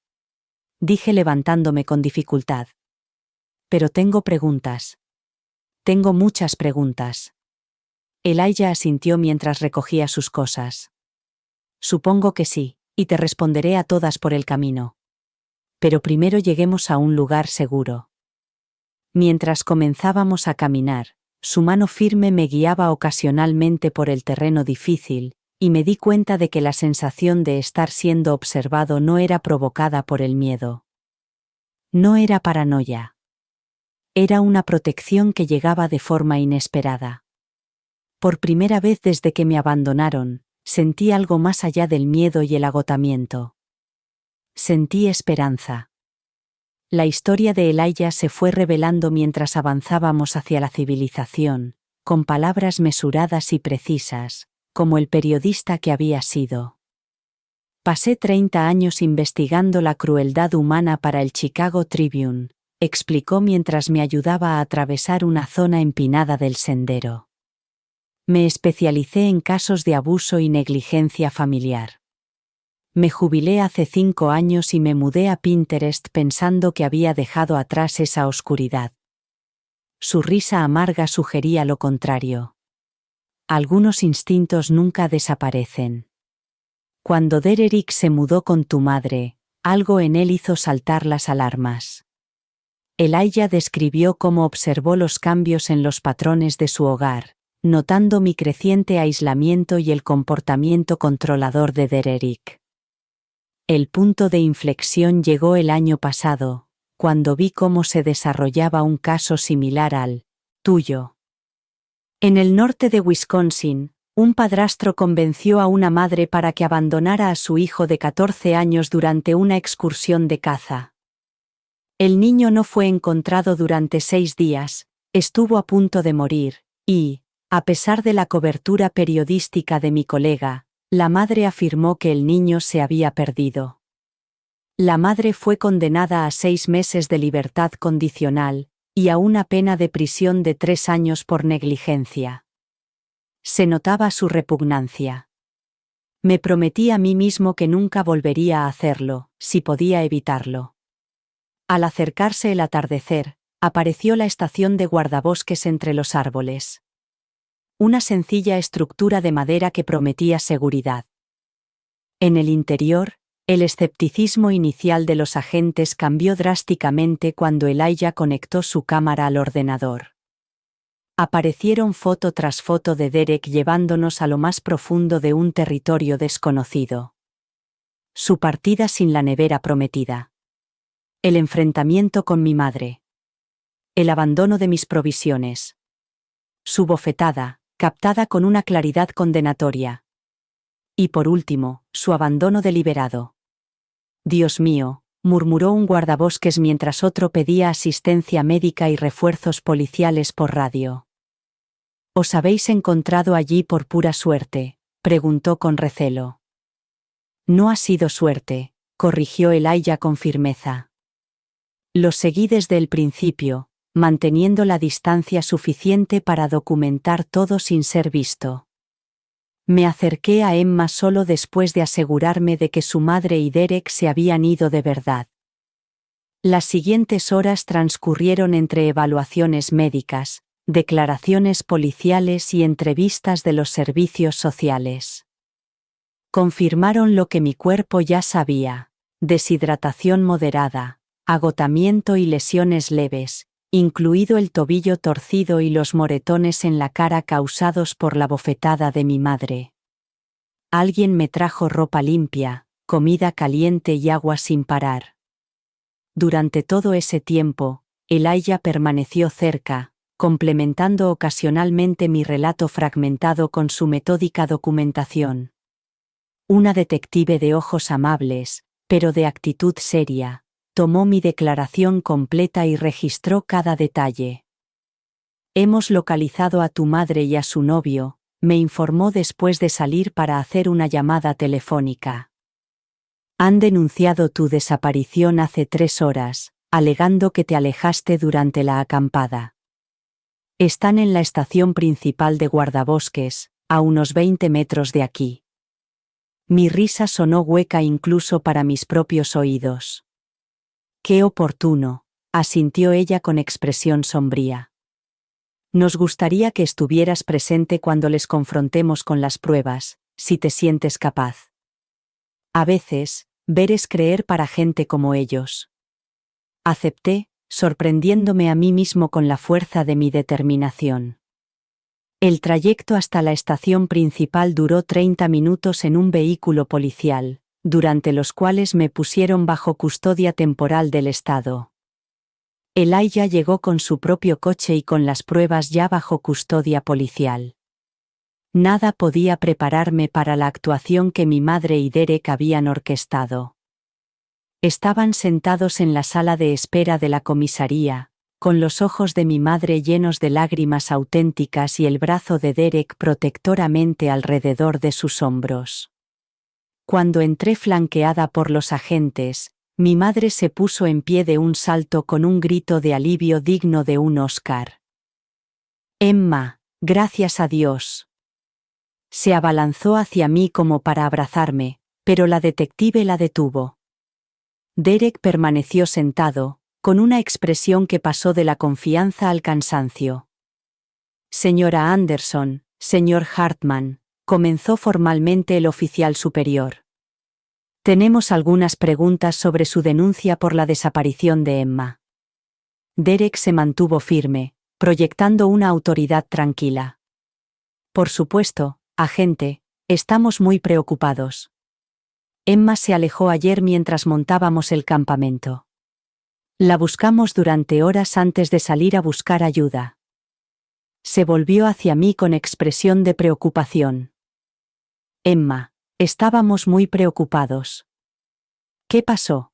dije levantándome con dificultad. Pero tengo preguntas. Tengo muchas preguntas. Elijah asintió mientras recogía sus cosas. Supongo que sí, y te responderé a todas por el camino. Pero primero lleguemos a un lugar seguro. Mientras comenzábamos a caminar, su mano firme me guiaba ocasionalmente por el terreno difícil, y me di cuenta de que la sensación de estar siendo observado no era provocada por el miedo. No era paranoia. Era una protección que llegaba de forma inesperada. Por primera vez desde que me abandonaron, sentí algo más allá del miedo y el agotamiento. Sentí esperanza. La historia de Elijah se fue revelando mientras avanzábamos hacia la civilización, con palabras mesuradas y precisas, como el periodista que había sido. Pasé 30 años investigando la crueldad humana para el Chicago Tribune, explicó mientras me ayudaba a atravesar una zona empinada del sendero. Me especialicé en casos de abuso y negligencia familiar. Me jubilé hace 5 años y me mudé a Pinterest pensando que había dejado atrás esa oscuridad. Su risa amarga sugería lo contrario. Algunos instintos nunca desaparecen. Cuando Derek se mudó con tu madre, algo en él hizo saltar las alarmas. Elijah describió cómo observó los cambios en los patrones de su hogar, notando mi creciente aislamiento y el comportamiento controlador de Derek. El punto de inflexión llegó el año pasado, cuando vi cómo se desarrollaba un caso similar al tuyo. En el norte de Wisconsin, un padrastro convenció a una madre para que abandonara a su hijo de 14 años durante una excursión de caza. El niño no fue encontrado durante 6 días, estuvo a punto de morir, y, a pesar de la cobertura periodística de mi colega, la madre afirmó que el niño se había perdido. La madre fue condenada a 6 meses de libertad condicional, y a una pena de prisión de 3 años por negligencia. Se notaba su repugnancia. Me prometí a mí mismo que nunca volvería a hacerlo, si podía evitarlo. Al acercarse el atardecer, apareció la estación de guardabosques entre los árboles. Una sencilla estructura de madera que prometía seguridad. En el interior, el escepticismo inicial de los agentes cambió drásticamente cuando Elijah conectó su cámara al ordenador. Aparecieron foto tras foto de Derek llevándonos a lo más profundo de un territorio desconocido. Su partida sin la nevera prometida. El enfrentamiento con mi madre. El abandono de mis provisiones. Su bofetada, captada con una claridad condenatoria. Y por último, su abandono deliberado. Dios mío, murmuró un guardabosques mientras otro pedía asistencia médica y refuerzos policiales por radio. ¿Os habéis encontrado allí por pura suerte?, preguntó con recelo. No ha sido suerte, corrigió Elijah con firmeza. Los seguí desde el principio, manteniendo la distancia suficiente para documentar todo sin ser visto. Me acerqué a Emma solo después de asegurarme de que su madre y Derek se habían ido de verdad. Las siguientes horas transcurrieron entre evaluaciones médicas, declaraciones policiales y entrevistas de los servicios sociales. Confirmaron lo que mi cuerpo ya sabía: deshidratación moderada, agotamiento y lesiones leves, incluido el tobillo torcido y los moretones en la cara causados por la bofetada de mi madre. Alguien me trajo ropa limpia, comida caliente y agua sin parar. Durante todo ese tiempo, Elijah permaneció cerca, complementando ocasionalmente mi relato fragmentado con su metódica documentación. Una detective de ojos amables, pero de actitud seria, tomó mi declaración completa y registró cada detalle. Hemos localizado a tu madre y a su novio, me informó después de salir para hacer una llamada telefónica. Han denunciado tu desaparición hace 3 horas, alegando que te alejaste durante la acampada. Están en la estación principal de guardabosques, a unos 20 metros de aquí. Mi risa sonó hueca incluso para mis propios oídos. Qué oportuno, asintió ella con expresión sombría. Nos gustaría que estuvieras presente cuando les confrontemos con las pruebas, si te sientes capaz. A veces, ver es creer para gente como ellos. Acepté, sorprendiéndome a mí mismo con la fuerza de mi determinación. El trayecto hasta la estación principal duró 30 minutos en un vehículo policial, durante los cuales me pusieron bajo custodia temporal del Estado. Elijah llegó con su propio coche y con las pruebas ya bajo custodia policial. Nada podía prepararme para la actuación que mi madre y Derek habían orquestado. Estaban sentados en la sala de espera de la comisaría, con los ojos de mi madre llenos de lágrimas auténticas y el brazo de Derek protectoramente alrededor de sus hombros. Cuando entré flanqueada por los agentes, mi madre se puso en pie de un salto con un grito de alivio digno de un Oscar. Emma, gracias a Dios. Se abalanzó hacia mí como para abrazarme, pero la detective la detuvo. Derek permaneció sentado, con una expresión que pasó de la confianza al cansancio. Señora Anderson, señor Hartman, comenzó formalmente el oficial superior. Tenemos algunas preguntas sobre su denuncia por la desaparición de Emma. Derek se mantuvo firme, proyectando una autoridad tranquila. Por supuesto, agente, estamos muy preocupados. Emma se alejó ayer mientras montábamos el campamento. La buscamos durante horas antes de salir a buscar ayuda. Se volvió hacia mí con expresión de preocupación. Emma, estábamos muy preocupados. ¿Qué pasó?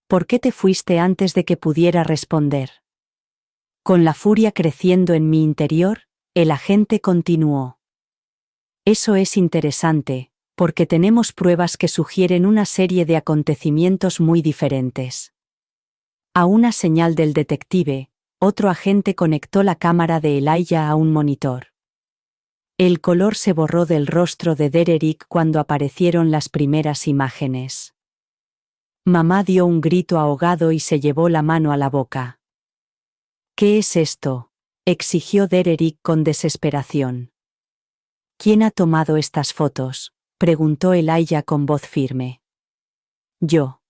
¿Por qué te fuiste antes de que pudiera responder? Con la furia creciendo en mi interior, el agente continuó. Eso es interesante, porque tenemos pruebas que sugieren una serie de acontecimientos muy diferentes. A una señal del detective, otro agente conectó la cámara de Elijah a un monitor. El color se borró del rostro de Derek cuando aparecieron las primeras imágenes. Mamá dio un grito ahogado y se llevó la mano a la boca. ¿Qué es esto?, exigió Derek con desesperación. ¿Quién ha tomado estas fotos?, preguntó Elijah con voz firme. Yo.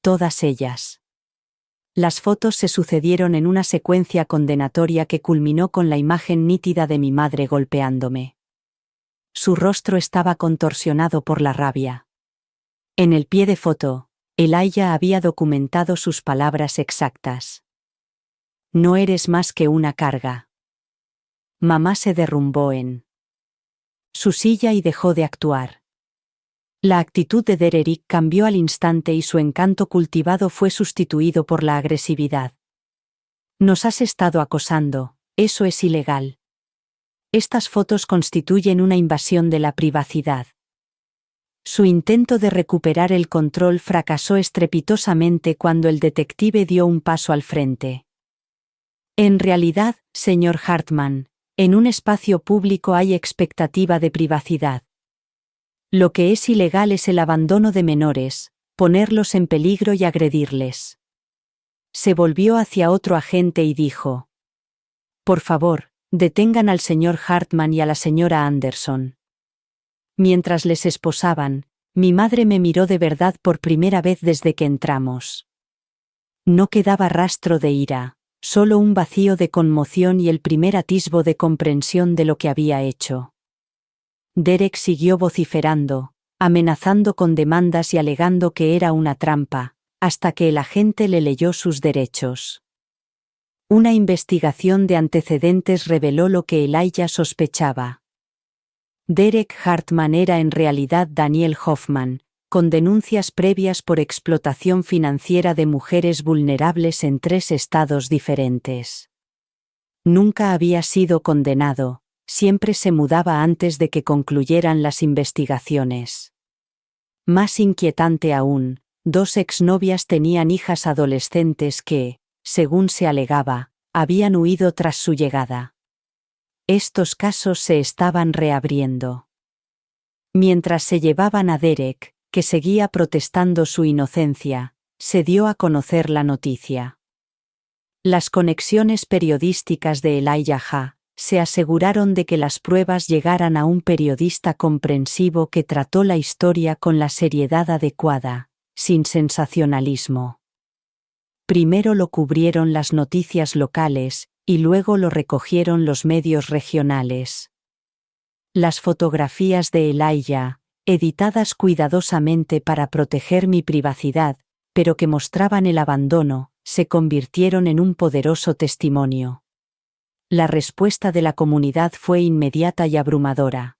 Todas ellas. Las fotos se sucedieron en una secuencia condenatoria que culminó con la imagen nítida de mi madre golpeándome. Su rostro estaba contorsionado por la rabia. En el pie de foto, Elijah había documentado sus palabras exactas. No eres más que una carga. Mamá se derrumbó en su silla y dejó de actuar. La actitud de Derek cambió al instante y su encanto cultivado fue sustituido por la agresividad. Nos has estado acosando, eso es ilegal. Estas fotos constituyen una invasión de la privacidad. Su intento de recuperar el control fracasó estrepitosamente cuando el detective dio un paso al frente. En realidad, señor Hartman, en un espacio público hay expectativa de privacidad. Lo que es ilegal es el abandono de menores, ponerlos en peligro y agredirles. Se volvió hacia otro agente y dijo: Por favor, detengan al señor Hartman y a la señora Anderson. Mientras les esposaban, mi madre me miró de verdad por primera vez desde que entramos. No quedaba rastro de ira, solo un vacío de conmoción y el primer atisbo de comprensión de lo que había hecho. Derek siguió vociferando, amenazando con demandas y alegando que era una trampa, hasta que el agente le leyó sus derechos. Una investigación de antecedentes reveló lo que Elijah sospechaba. Derek Hartman era en realidad Daniel Hoffman, con denuncias previas por explotación financiera de mujeres vulnerables en 3 estados diferentes. Nunca había sido condenado, siempre se mudaba antes de que concluyeran las investigaciones. Más inquietante aún, 2 exnovias tenían hijas adolescentes que, según se alegaba, habían huido tras su llegada. Estos casos se estaban reabriendo. Mientras se llevaban a Derek, que seguía protestando su inocencia, se dio a conocer la noticia. Las conexiones periodísticas de Elijah se aseguraron de que las pruebas llegaran a un periodista comprensivo que trató la historia con la seriedad adecuada, sin sensacionalismo. Primero lo cubrieron las noticias locales, y luego lo recogieron los medios regionales. Las fotografías de Elijah, editadas cuidadosamente para proteger mi privacidad, pero que mostraban el abandono, se convirtieron en un poderoso testimonio. La respuesta de la comunidad fue inmediata y abrumadora.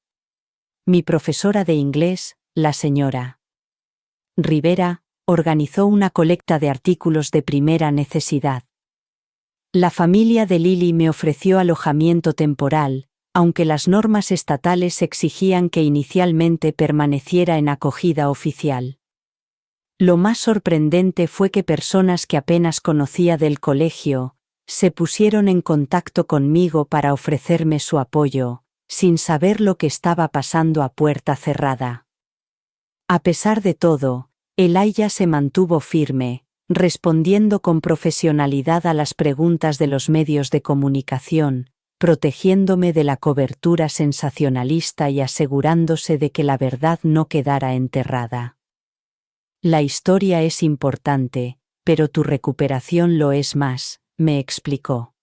Mi profesora de inglés, la señora Rivera, organizó una colecta de artículos de primera necesidad. La familia de Lily me ofreció alojamiento temporal, aunque las normas estatales exigían que inicialmente permaneciera en acogida oficial. Lo más sorprendente fue que personas que apenas conocía del colegio, se pusieron en contacto conmigo para ofrecerme su apoyo, sin saber lo que estaba pasando a puerta cerrada. A pesar de todo, Elijah se mantuvo firme, respondiendo con profesionalidad a las preguntas de los medios de comunicación, protegiéndome de la cobertura sensacionalista y asegurándose de que la verdad no quedara enterrada. La historia es importante, pero tu recuperación lo es más, me explicó.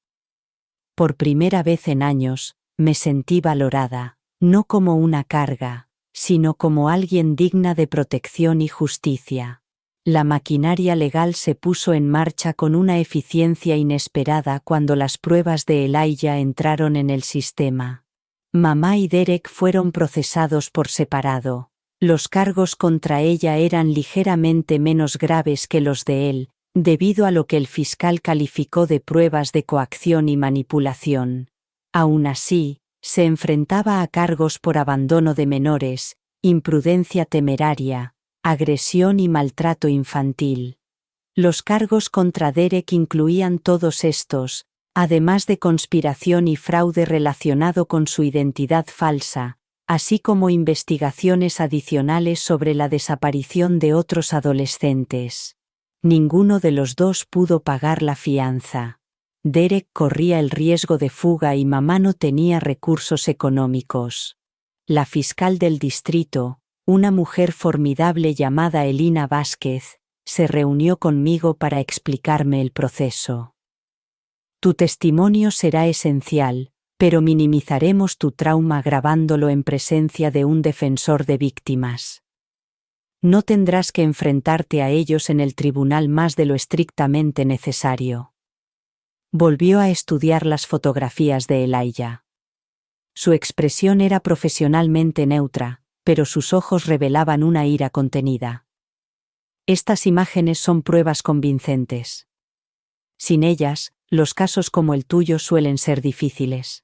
Por primera vez en años, me sentí valorada, no como una carga, sino como alguien digna de protección y justicia. La maquinaria legal se puso en marcha con una eficiencia inesperada cuando las pruebas de Elijah entraron en el sistema. Mamá y Derek fueron procesados por separado. Los cargos contra ella eran ligeramente menos graves que los de él, debido a lo que el fiscal calificó de pruebas de coacción y manipulación. Aún así, se enfrentaba a cargos por abandono de menores, imprudencia temeraria, agresión y maltrato infantil. Los cargos contra Derek incluían todos estos, además de conspiración y fraude relacionado con su identidad falsa, así como investigaciones adicionales sobre la desaparición de otros adolescentes. Ninguno de los dos pudo pagar la fianza. Derek corría el riesgo de fuga y mamá no tenía recursos económicos. La fiscal del distrito, una mujer formidable llamada Elina Vázquez, se reunió conmigo para explicarme el proceso. Tu testimonio será esencial, pero minimizaremos tu trauma grabándolo en presencia de un defensor de víctimas. No tendrás que enfrentarte a ellos en el tribunal más de lo estrictamente necesario. Volvió a estudiar las fotografías de Elijah. Su expresión era profesionalmente neutra, pero sus ojos revelaban una ira contenida. Estas imágenes son pruebas convincentes. Sin ellas, los casos como el tuyo suelen ser difíciles.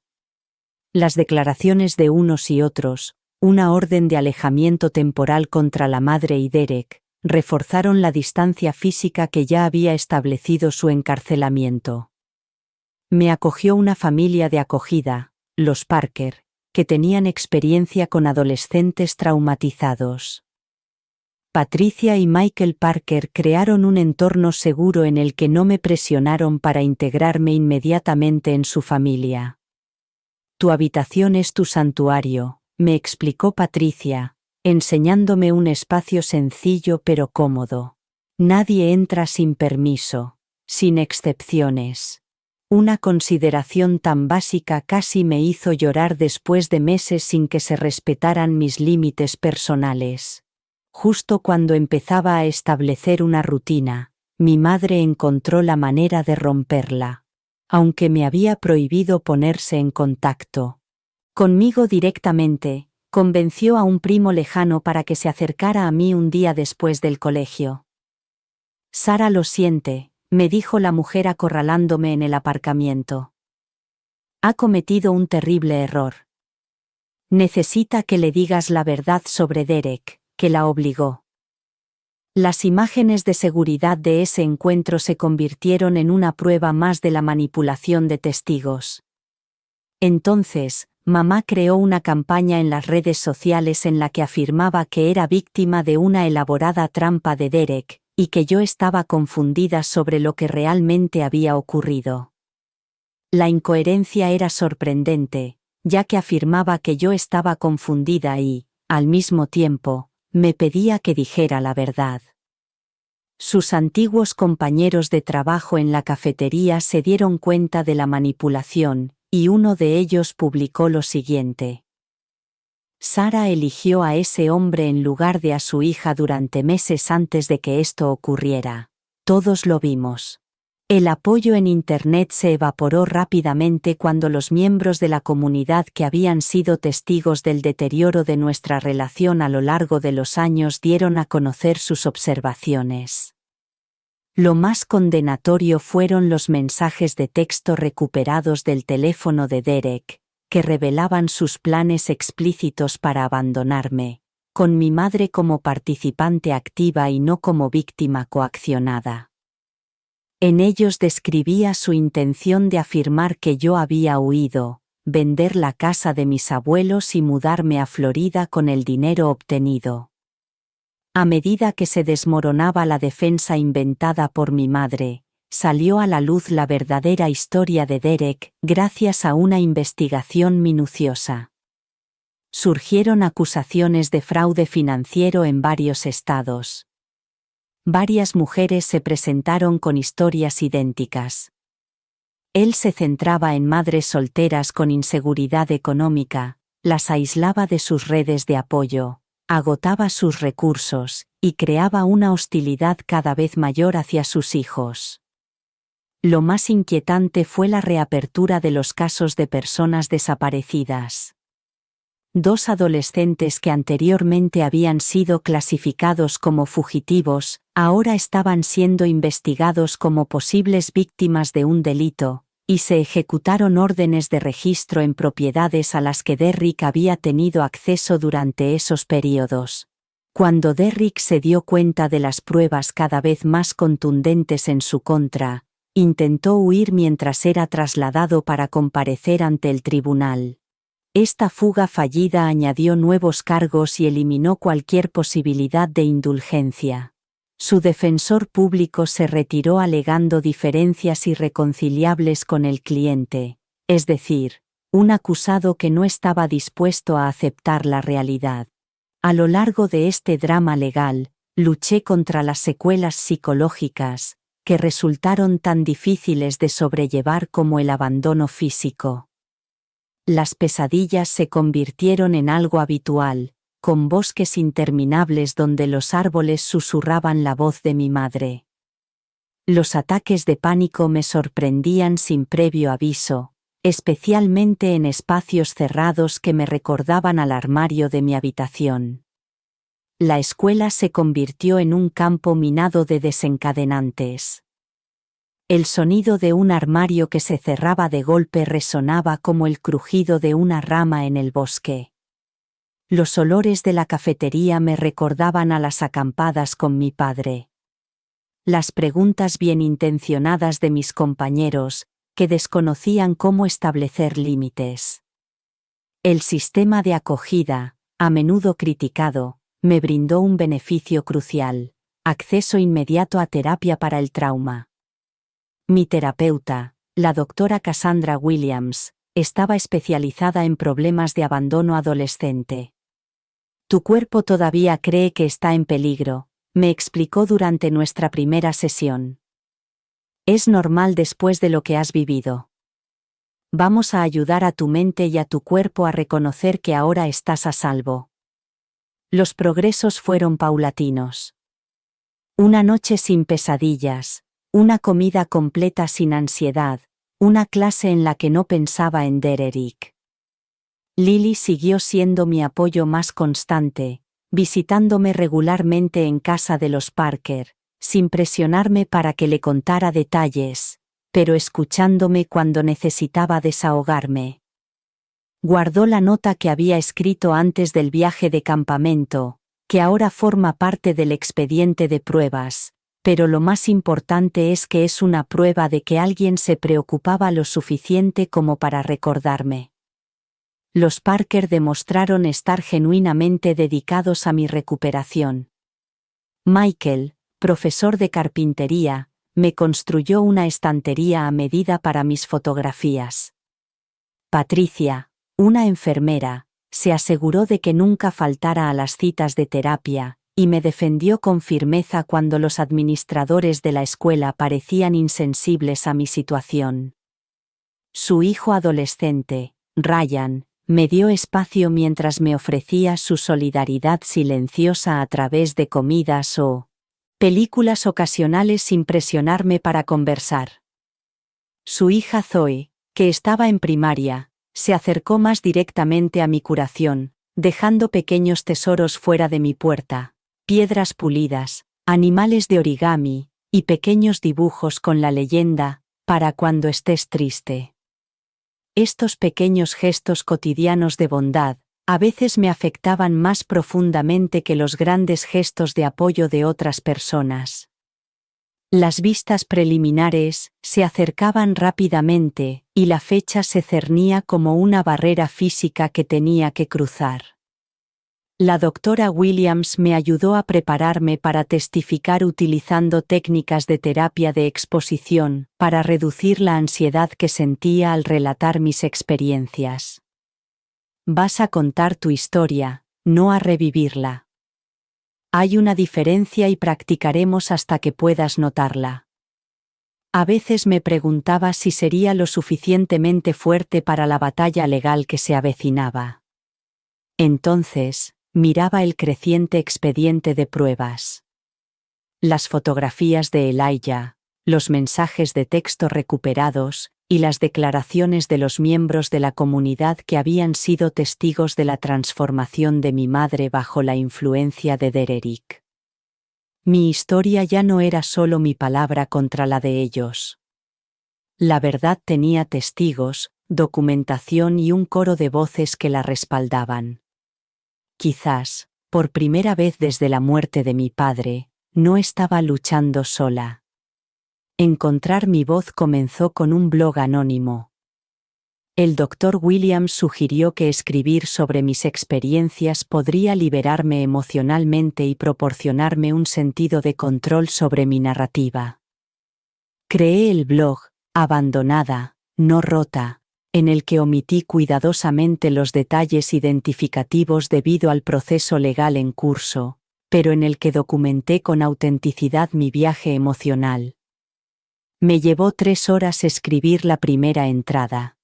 Las declaraciones de unos y otros, una orden de alejamiento temporal contra la madre y Derek, reforzaron la distancia física que ya había establecido su encarcelamiento. Me acogió una familia de acogida, los Parker, que tenían experiencia con adolescentes traumatizados. Patricia y Michael Parker crearon un entorno seguro en el que no me presionaron para integrarme inmediatamente en su familia. Tu habitación es tu santuario, me explicó Patricia, enseñándome un espacio sencillo pero cómodo. Nadie entra sin permiso, sin excepciones. Una consideración tan básica casi me hizo llorar después de meses sin que se respetaran mis límites personales. Justo cuando empezaba a establecer una rutina, mi madre encontró la manera de romperla. Aunque me había prohibido ponerse en contacto conmigo directamente, Convenció a un primo lejano para que se acercara a mí un día después del colegio. Sara lo siente, me dijo la mujer acorralándome en el aparcamiento. Ha cometido un terrible error. Necesita que le digas la verdad sobre Derek, que la obligó. Las imágenes de seguridad de ese encuentro se convirtieron en una prueba más de la manipulación de testigos. Entonces, mamá creó una campaña en las redes sociales en la que afirmaba que era víctima de una elaborada trampa de Derek, y que yo estaba confundida sobre lo que realmente había ocurrido. La incoherencia era sorprendente, ya que afirmaba que yo estaba confundida y, al mismo tiempo, me pedía que dijera la verdad. Sus antiguos compañeros de trabajo en la cafetería se dieron cuenta de la manipulación, y uno de ellos publicó lo siguiente. Sara eligió a ese hombre en lugar de a su hija durante meses antes de que esto ocurriera. Todos lo vimos. El apoyo en Internet se evaporó rápidamente cuando los miembros de la comunidad que habían sido testigos del deterioro de nuestra relación a lo largo de los años dieron a conocer sus observaciones. Lo más condenatorio fueron los mensajes de texto recuperados del teléfono de Derek, que revelaban sus planes explícitos para abandonarme, con mi madre como participante activa y no como víctima coaccionada. En ellos describía su intención de afirmar que yo había huido, vender la casa de mis abuelos y mudarme a Florida con el dinero obtenido. A medida que se desmoronaba la defensa inventada por mi madre, salió a la luz la verdadera historia de Derek gracias a una investigación minuciosa. Surgieron acusaciones de fraude financiero en varios estados. Varias mujeres se presentaron con historias idénticas. Él se centraba en madres solteras con inseguridad económica, las aislaba de sus redes de apoyo, agotaba sus recursos, y creaba una hostilidad cada vez mayor hacia sus hijos. Lo más inquietante fue la reapertura de los casos de personas desaparecidas. 2 adolescentes que anteriormente habían sido clasificados como fugitivos, ahora estaban siendo investigados como posibles víctimas de un delito, y se ejecutaron órdenes de registro en propiedades a las que Derrick había tenido acceso durante esos periodos. Cuando Derrick se dio cuenta de las pruebas cada vez más contundentes en su contra, intentó huir mientras era trasladado para comparecer ante el tribunal. Esta fuga fallida añadió nuevos cargos y eliminó cualquier posibilidad de indulgencia. Su defensor público se retiró alegando diferencias irreconciliables con el cliente, es decir, un acusado que no estaba dispuesto a aceptar la realidad. A lo largo de este drama legal, luché contra las secuelas psicológicas, que resultaron tan difíciles de sobrellevar como el abandono físico. Las pesadillas se convirtieron en algo habitual, con bosques interminables donde los árboles susurraban la voz de mi madre. Los ataques de pánico me sorprendían sin previo aviso, especialmente en espacios cerrados que me recordaban al armario de mi habitación. La escuela se convirtió en un campo minado de desencadenantes. El sonido de un armario que se cerraba de golpe resonaba como el crujido de una rama en el bosque. Los olores de la cafetería me recordaban a las acampadas con mi padre. Las preguntas bien intencionadas de mis compañeros, que desconocían cómo establecer límites. El sistema de acogida, a menudo criticado, me brindó un beneficio crucial: acceso inmediato a terapia para el trauma. Mi terapeuta, la doctora Cassandra Williams, estaba especializada en problemas de abandono adolescente. Tu cuerpo todavía cree que está en peligro, me explicó durante nuestra primera sesión. Es normal después de lo que has vivido. Vamos a ayudar a tu mente y a tu cuerpo a reconocer que ahora estás a salvo. Los progresos fueron paulatinos. Una noche sin pesadillas, una comida completa sin ansiedad, una clase en la que no pensaba en Derek. Lily siguió siendo mi apoyo más constante, visitándome regularmente en casa de los Parker, sin presionarme para que le contara detalles, pero escuchándome cuando necesitaba desahogarme. Guardó la nota que había escrito antes del viaje de campamento, que ahora forma parte del expediente de pruebas, pero lo más importante es que es una prueba de que alguien se preocupaba lo suficiente como para recordarme. Los Parker demostraron estar genuinamente dedicados a mi recuperación. Michael, profesor de carpintería, me construyó una estantería a medida para mis fotografías. Patricia, una enfermera, se aseguró de que nunca faltara a las citas de terapia, y me defendió con firmeza cuando los administradores de la escuela parecían insensibles a mi situación. Su hijo adolescente, Ryan, me dio espacio mientras me ofrecía su solidaridad silenciosa a través de comidas o películas ocasionales sin presionarme para conversar. Su hija Zoe, que estaba en primaria, se acercó más directamente a mi curación, dejando pequeños tesoros fuera de mi puerta, piedras pulidas, animales de origami, y pequeños dibujos con la leyenda, para cuando estés triste. Estos pequeños gestos cotidianos de bondad, a veces me afectaban más profundamente que los grandes gestos de apoyo de otras personas. Las vistas preliminares se acercaban rápidamente, y la fecha se cernía como una barrera física que tenía que cruzar. La doctora Williams me ayudó a prepararme para testificar utilizando técnicas de terapia de exposición para reducir la ansiedad que sentía al relatar mis experiencias. Vas a contar tu historia, no a revivirla. Hay una diferencia y practicaremos hasta que puedas notarla. A veces me preguntaba si sería lo suficientemente fuerte para la batalla legal que se avecinaba. Entonces, miraba el creciente expediente de pruebas. Las fotografías de Elijah, los mensajes de texto recuperados, y las declaraciones de los miembros de la comunidad que habían sido testigos de la transformación de mi madre bajo la influencia de Dererick. Mi historia ya no era solo mi palabra contra la de ellos. La verdad tenía testigos, documentación y un coro de voces que la respaldaban. Quizás, por primera vez desde la muerte de mi padre, no estaba luchando sola. Encontrar mi voz comenzó con un blog anónimo. El Dr. Williams sugirió que escribir sobre mis experiencias podría liberarme emocionalmente y proporcionarme un sentido de control sobre mi narrativa. Creé el blog, Abandonada, no rota, en el que omití cuidadosamente los detalles identificativos debido al proceso legal en curso, pero en el que documenté con autenticidad mi viaje emocional. Me llevó 3 horas escribir la primera entrada.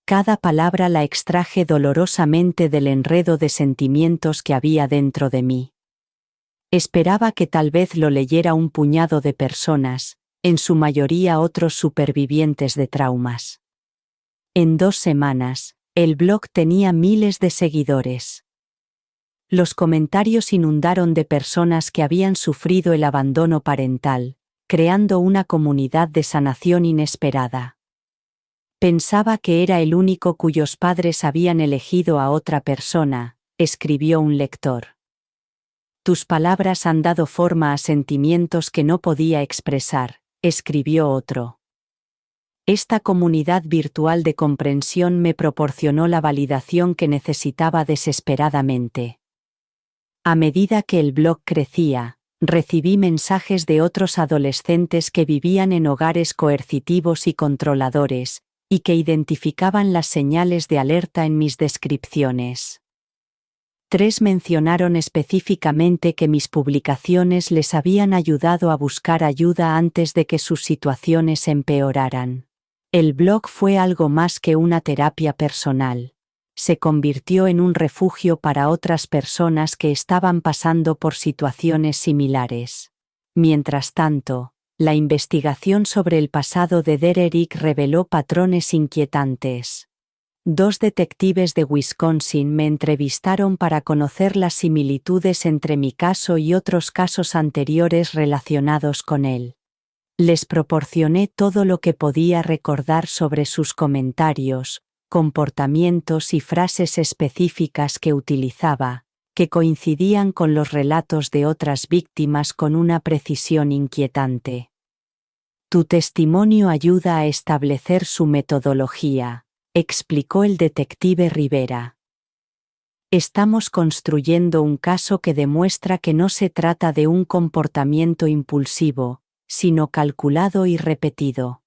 Cada palabra la extraje dolorosamente del enredo de sentimientos que había dentro de mí. Esperaba que tal vez lo leyera un puñado de personas, en su mayoría otros supervivientes de traumas. En 2 semanas, el blog tenía miles de seguidores. Los comentarios inundaron de personas que habían sufrido el abandono parental, creando una comunidad de sanación inesperada. Pensaba que era el único cuyos padres habían elegido a otra persona, escribió un lector. Tus palabras han dado forma a sentimientos que no podía expresar, escribió otro. Esta comunidad virtual de comprensión me proporcionó la validación que necesitaba desesperadamente. A medida que el blog crecía, recibí mensajes de otros adolescentes que vivían en hogares coercitivos y controladores, y que identificaban las señales de alerta en mis descripciones. 3 mencionaron específicamente que mis publicaciones les habían ayudado a buscar ayuda antes de que sus situaciones empeoraran. El blog fue algo más que una terapia personal. Se convirtió en un refugio para otras personas que estaban pasando por situaciones similares. Mientras tanto, la investigación sobre el pasado de Dererick reveló patrones inquietantes. 2 detectives de Wisconsin me entrevistaron para conocer las similitudes entre mi caso y otros casos anteriores relacionados con él. Les proporcioné todo lo que podía recordar sobre sus comentarios, comportamientos y frases específicas que utilizaba, que coincidían con los relatos de otras víctimas con una precisión inquietante. Tu testimonio ayuda a establecer su metodología, explicó el detective Rivera. Estamos construyendo un caso que demuestra que no se trata de un comportamiento impulsivo, sino calculado y repetido.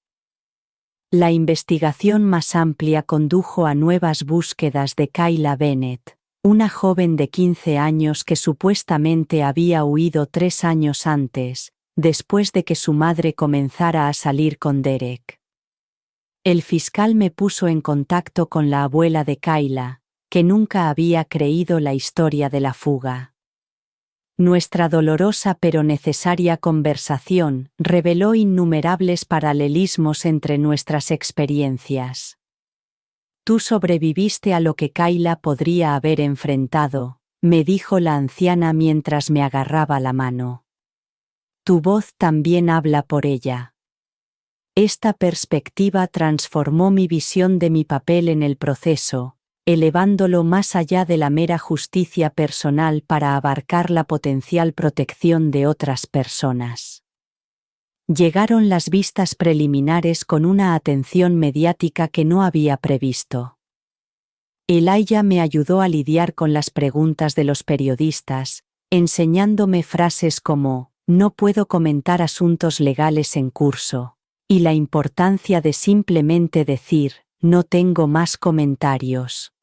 La investigación más amplia condujo a nuevas búsquedas de Kayla Bennett, una joven de 15 años que supuestamente había huido 3 años antes, después de que su madre comenzara a salir con Derek. El fiscal me puso en contacto con la abuela de Kayla, que nunca había creído la historia de la fuga. Nuestra dolorosa pero necesaria conversación reveló innumerables paralelismos entre nuestras experiencias. Tú sobreviviste a lo que Kayla podría haber enfrentado, me dijo la anciana mientras me agarraba la mano. Tu voz también habla por ella. Esta perspectiva transformó mi visión de mi papel en el proceso, elevándolo más allá de la mera justicia personal para abarcar la potencial protección de otras personas. Llegaron las vistas preliminares con una atención mediática que no había previsto. Elijah me ayudó a lidiar con las preguntas de los periodistas, enseñándome frases como, no puedo comentar asuntos legales en curso, y la importancia de simplemente decir, no tengo más comentarios.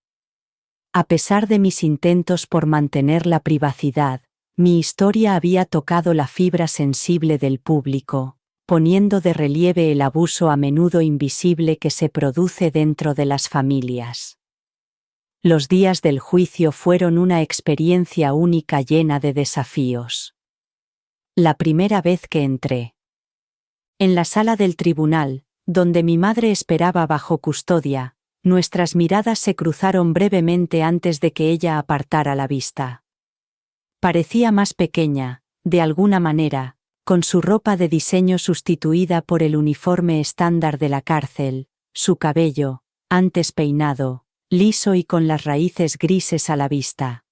A pesar de mis intentos por mantener la privacidad, mi historia había tocado la fibra sensible del público, poniendo de relieve el abuso a menudo invisible que se produce dentro de las familias. Los días del juicio fueron una experiencia única llena de desafíos. La primera vez que entré en la sala del tribunal, donde mi madre esperaba bajo custodia, nuestras miradas se cruzaron brevemente antes de que ella apartara la vista. Parecía más pequeña, de alguna manera, con su ropa de diseño sustituida por el uniforme estándar de la cárcel, su cabello, antes peinado, liso y con las raíces grises a la vista.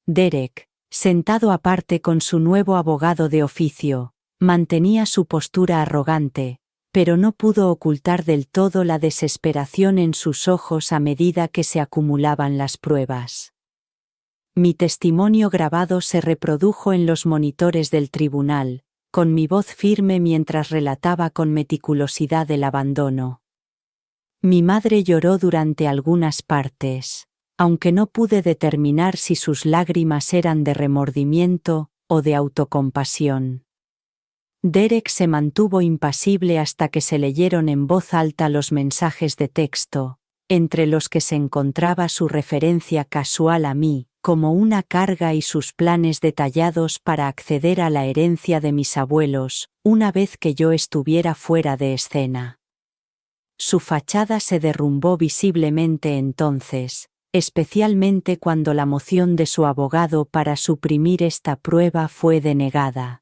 Derek, sentado aparte con su nuevo abogado de oficio, mantenía su postura arrogante, pero no pudo ocultar del todo la desesperación en sus ojos a medida que se acumulaban las pruebas. Mi testimonio grabado se reprodujo en los monitores del tribunal, con mi voz firme mientras relataba con meticulosidad el abandono. Mi madre lloró durante algunas partes, aunque no pude determinar si sus lágrimas eran de remordimiento o de autocompasión. Derek se mantuvo impasible hasta que se leyeron en voz alta los mensajes de texto, entre los que se encontraba su referencia casual a mí, como una carga y sus planes detallados para acceder a la herencia de mis abuelos, una vez que yo estuviera fuera de escena. Su fachada se derrumbó visiblemente entonces, especialmente cuando la moción de su abogado para suprimir esta prueba fue denegada.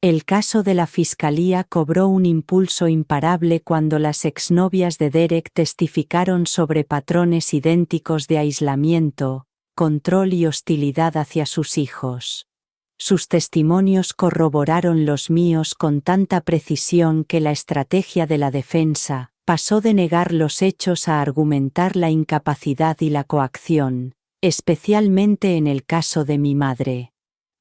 El caso de la fiscalía cobró un impulso imparable cuando las exnovias de Derek testificaron sobre patrones idénticos de aislamiento, control y hostilidad hacia sus hijos. Sus testimonios corroboraron los míos con tanta precisión que la estrategia de la defensa pasó de negar los hechos a argumentar la incapacidad y la coacción, especialmente en el caso de mi madre.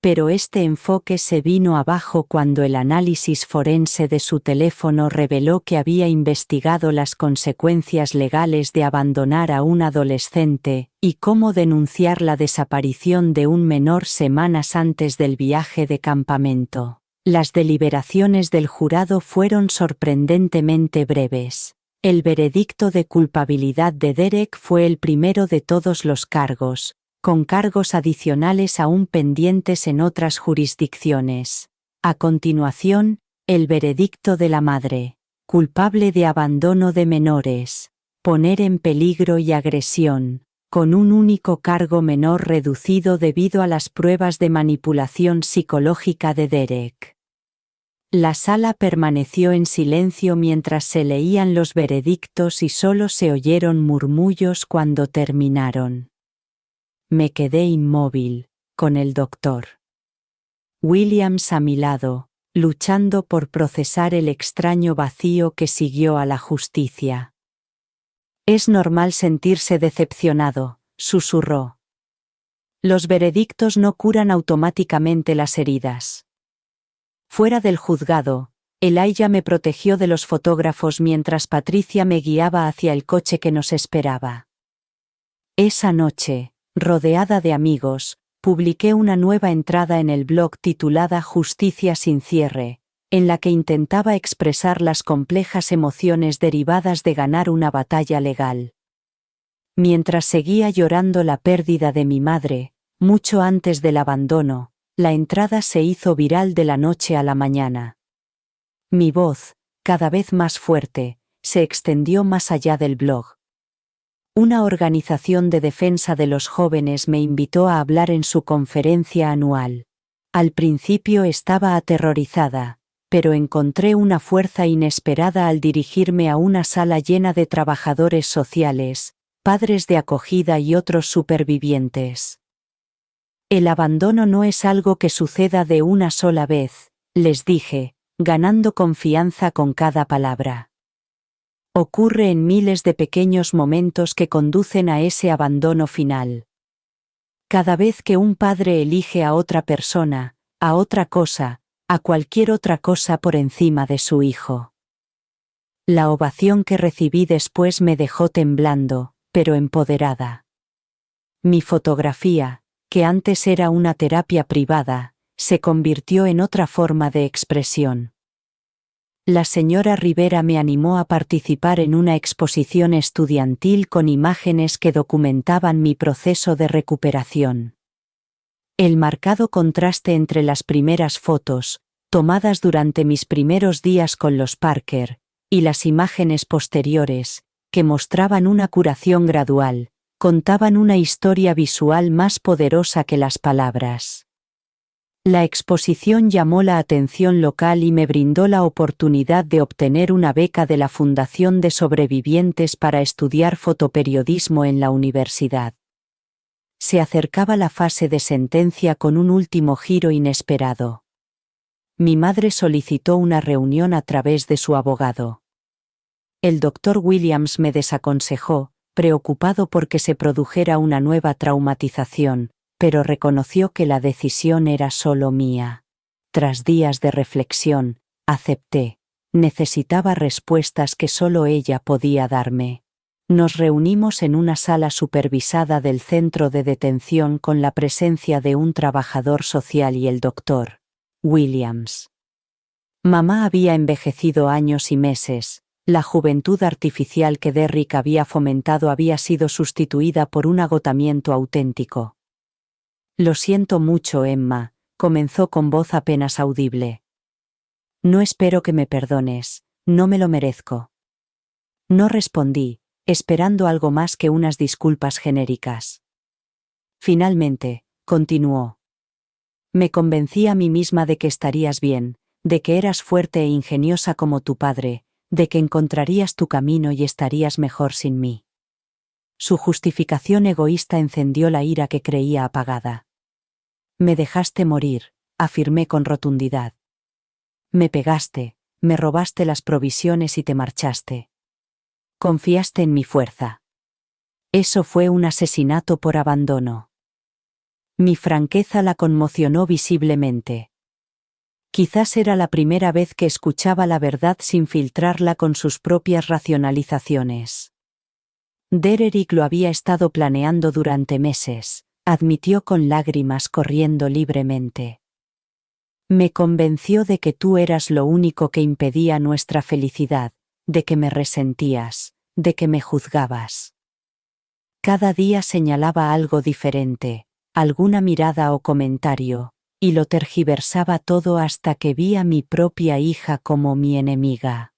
Pero este enfoque se vino abajo cuando el análisis forense de su teléfono reveló que había investigado las consecuencias legales de abandonar a un adolescente y cómo denunciar la desaparición de un menor semanas antes del viaje de campamento. Las deliberaciones del jurado fueron sorprendentemente breves. El veredicto de culpabilidad de Derek fue el primero de todos los cargos, con cargos adicionales aún pendientes en otras jurisdicciones. A continuación, el veredicto de la madre, culpable de abandono de menores, poner en peligro y agresión, con un único cargo menor reducido debido a las pruebas de manipulación psicológica de Derek. La sala permaneció en silencio mientras se leían los veredictos y solo se oyeron murmullos cuando terminaron. Me quedé inmóvil, con el doctor Williams a mi lado, luchando por procesar el extraño vacío que siguió a la justicia. Es normal sentirse decepcionado, susurró. Los veredictos no curan automáticamente las heridas. Fuera del juzgado, Elijah me protegió de los fotógrafos mientras Patricia me guiaba hacia el coche que nos esperaba. Esa noche, rodeada de amigos, publiqué una nueva entrada en el blog titulada Justicia sin cierre, en la que intentaba expresar las complejas emociones derivadas de ganar una batalla legal. Mientras seguía llorando la pérdida de mi madre, mucho antes del abandono, la entrada se hizo viral de la noche a la mañana. Mi voz, cada vez más fuerte, se extendió más allá del blog. Una organización de defensa de los jóvenes me invitó a hablar en su conferencia anual. Al principio estaba aterrorizada, pero encontré una fuerza inesperada al dirigirme a una sala llena de trabajadores sociales, padres de acogida y otros supervivientes. El abandono no es algo que suceda de una sola vez, les dije, ganando confianza con cada palabra. Ocurre en miles de pequeños momentos que conducen a ese abandono final. Cada vez que un padre elige a otra persona, a otra cosa, a cualquier otra cosa por encima de su hijo. La ovación que recibí después me dejó temblando, pero empoderada. Mi fotografía, que antes era una terapia privada, se convirtió en otra forma de expresión. La señora Rivera me animó a participar en una exposición estudiantil con imágenes que documentaban mi proceso de recuperación. El marcado contraste entre las primeras fotos, tomadas durante mis primeros días con los Parker, y las imágenes posteriores, que mostraban una curación gradual, contaban una historia visual más poderosa que las palabras. La exposición llamó la atención local y me brindó la oportunidad de obtener una beca de la Fundación de Sobrevivientes para estudiar fotoperiodismo en la universidad. Se acercaba la fase de sentencia con un último giro inesperado. Mi madre solicitó una reunión a través de su abogado. El doctor Williams me desaconsejó, preocupado porque se produjera una nueva traumatización, pero reconoció que la decisión era solo mía. Tras días de reflexión, acepté. Necesitaba respuestas que solo ella podía darme. Nos reunimos en una sala supervisada del centro de detención con la presencia de un trabajador social y el doctor Williams. Mamá había envejecido años y meses. La juventud artificial que Derrick había fomentado había sido sustituida por un agotamiento auténtico. Lo siento mucho, Emma, comenzó con voz apenas audible. No espero que me perdones, no me lo merezco. No respondí, esperando algo más que unas disculpas genéricas. Finalmente, continuó. Me convencí a mí misma de que estarías bien, de que eras fuerte e ingeniosa como tu padre, de que encontrarías tu camino y estarías mejor sin mí. Su justificación egoísta encendió la ira que creía apagada. Me dejaste morir, afirmé con rotundidad. Me pegaste, me robaste las provisiones y te marchaste. Confiaste en mi fuerza. Eso fue un asesinato por abandono. Mi franqueza la conmocionó visiblemente. Quizás era la primera vez que escuchaba la verdad sin filtrarla con sus propias racionalizaciones. Derrick lo había estado planeando durante meses, admitió con lágrimas corriendo libremente. Me convenció de que tú eras lo único que impedía nuestra felicidad, de que me resentías, de que me juzgabas. Cada día señalaba algo diferente, alguna mirada o comentario, y lo tergiversaba todo hasta que vi a mi propia hija como mi enemiga.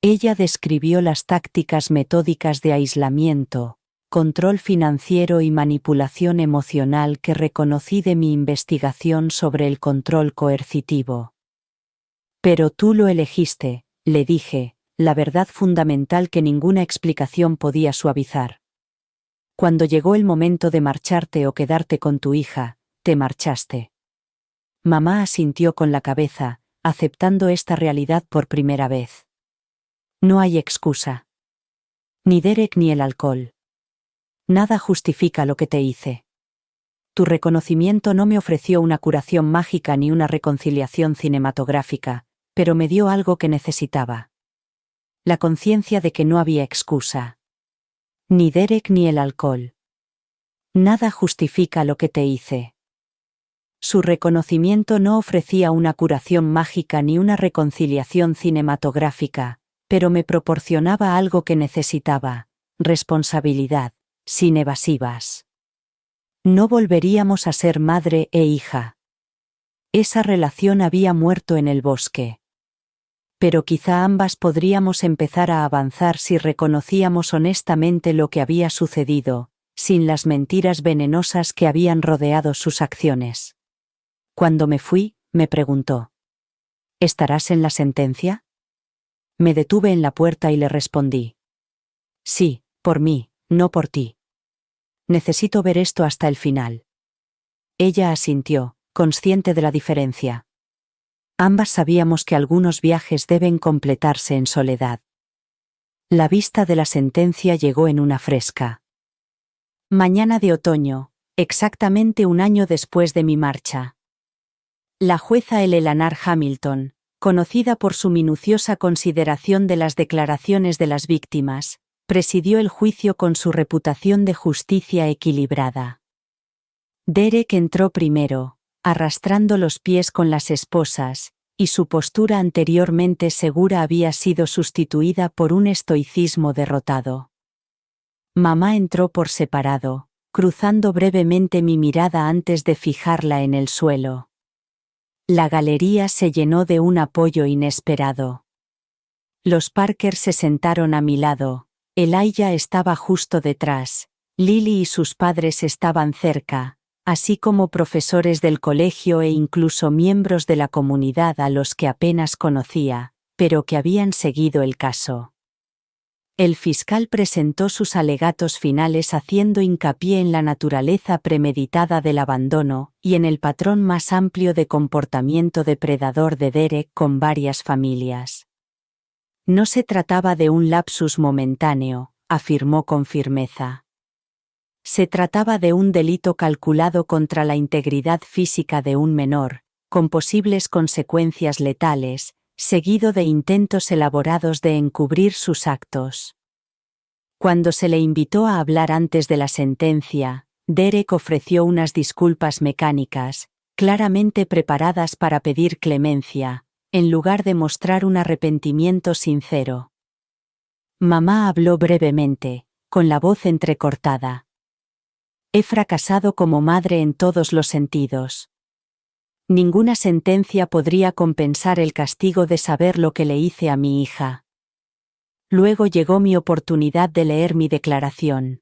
Ella describió las tácticas metódicas de aislamiento, control financiero y manipulación emocional que reconocí de mi investigación sobre el control coercitivo. Pero tú lo elegiste, le dije, la verdad fundamental que ninguna explicación podía suavizar. Cuando llegó el momento de marcharte o quedarte con tu hija, te marchaste. Mamá asintió con la cabeza, aceptando esta realidad por primera vez. No hay excusa. Ni Derek ni el alcohol. Nada justifica lo que te hice. Tu reconocimiento no me ofreció una curación mágica ni una reconciliación cinematográfica, pero me dio algo que necesitaba. La conciencia de que no había excusa. Ni Derek ni el alcohol. Nada justifica lo que te hice. Su reconocimiento no ofrecía una curación mágica ni una reconciliación cinematográfica, pero me proporcionaba algo que necesitaba: responsabilidad, sin evasivas. No volveríamos a ser madre e hija. Esa relación había muerto en el bosque. Pero quizá ambas podríamos empezar a avanzar si reconocíamos honestamente lo que había sucedido, sin las mentiras venenosas que habían rodeado sus acciones. Cuando me fui, me preguntó: ¿estarás en la sentencia? Me detuve en la puerta y le respondí: sí, por mí, no por ti. Necesito ver esto hasta el final. Ella asintió, consciente de la diferencia. Ambas sabíamos que algunos viajes deben completarse en soledad. La vista de la sentencia llegó en una fresca mañana de otoño, exactamente un año después de mi marcha. La jueza Eleanor Hamilton, conocida por su minuciosa consideración de las declaraciones de las víctimas, presidió el juicio con su reputación de justicia equilibrada. Derek entró primero, arrastrando los pies con las esposas, y su postura anteriormente segura había sido sustituida por un estoicismo derrotado. Mamá entró por separado, cruzando brevemente mi mirada antes de fijarla en el suelo. La galería se llenó de un apoyo inesperado. Los Parker se sentaron a mi lado, Elijah estaba justo detrás, Lily y sus padres estaban cerca, así como profesores del colegio e incluso miembros de la comunidad a los que apenas conocía, pero que habían seguido el caso. El fiscal presentó sus alegatos finales haciendo hincapié en la naturaleza premeditada del abandono y en el patrón más amplio de comportamiento depredador de Derek con varias familias. No se trataba de un lapsus momentáneo, afirmó con firmeza. Se trataba de un delito calculado contra la integridad física de un menor, con posibles consecuencias letales, seguido de intentos elaborados de encubrir sus actos. Cuando se le invitó a hablar antes de la sentencia, Derek ofreció unas disculpas mecánicas, claramente preparadas para pedir clemencia, en lugar de mostrar un arrepentimiento sincero. Mamá habló brevemente, con la voz entrecortada. He fracasado como madre en todos los sentidos. Ninguna sentencia podría compensar el castigo de saber lo que le hice a mi hija. Luego llegó mi oportunidad de leer mi declaración.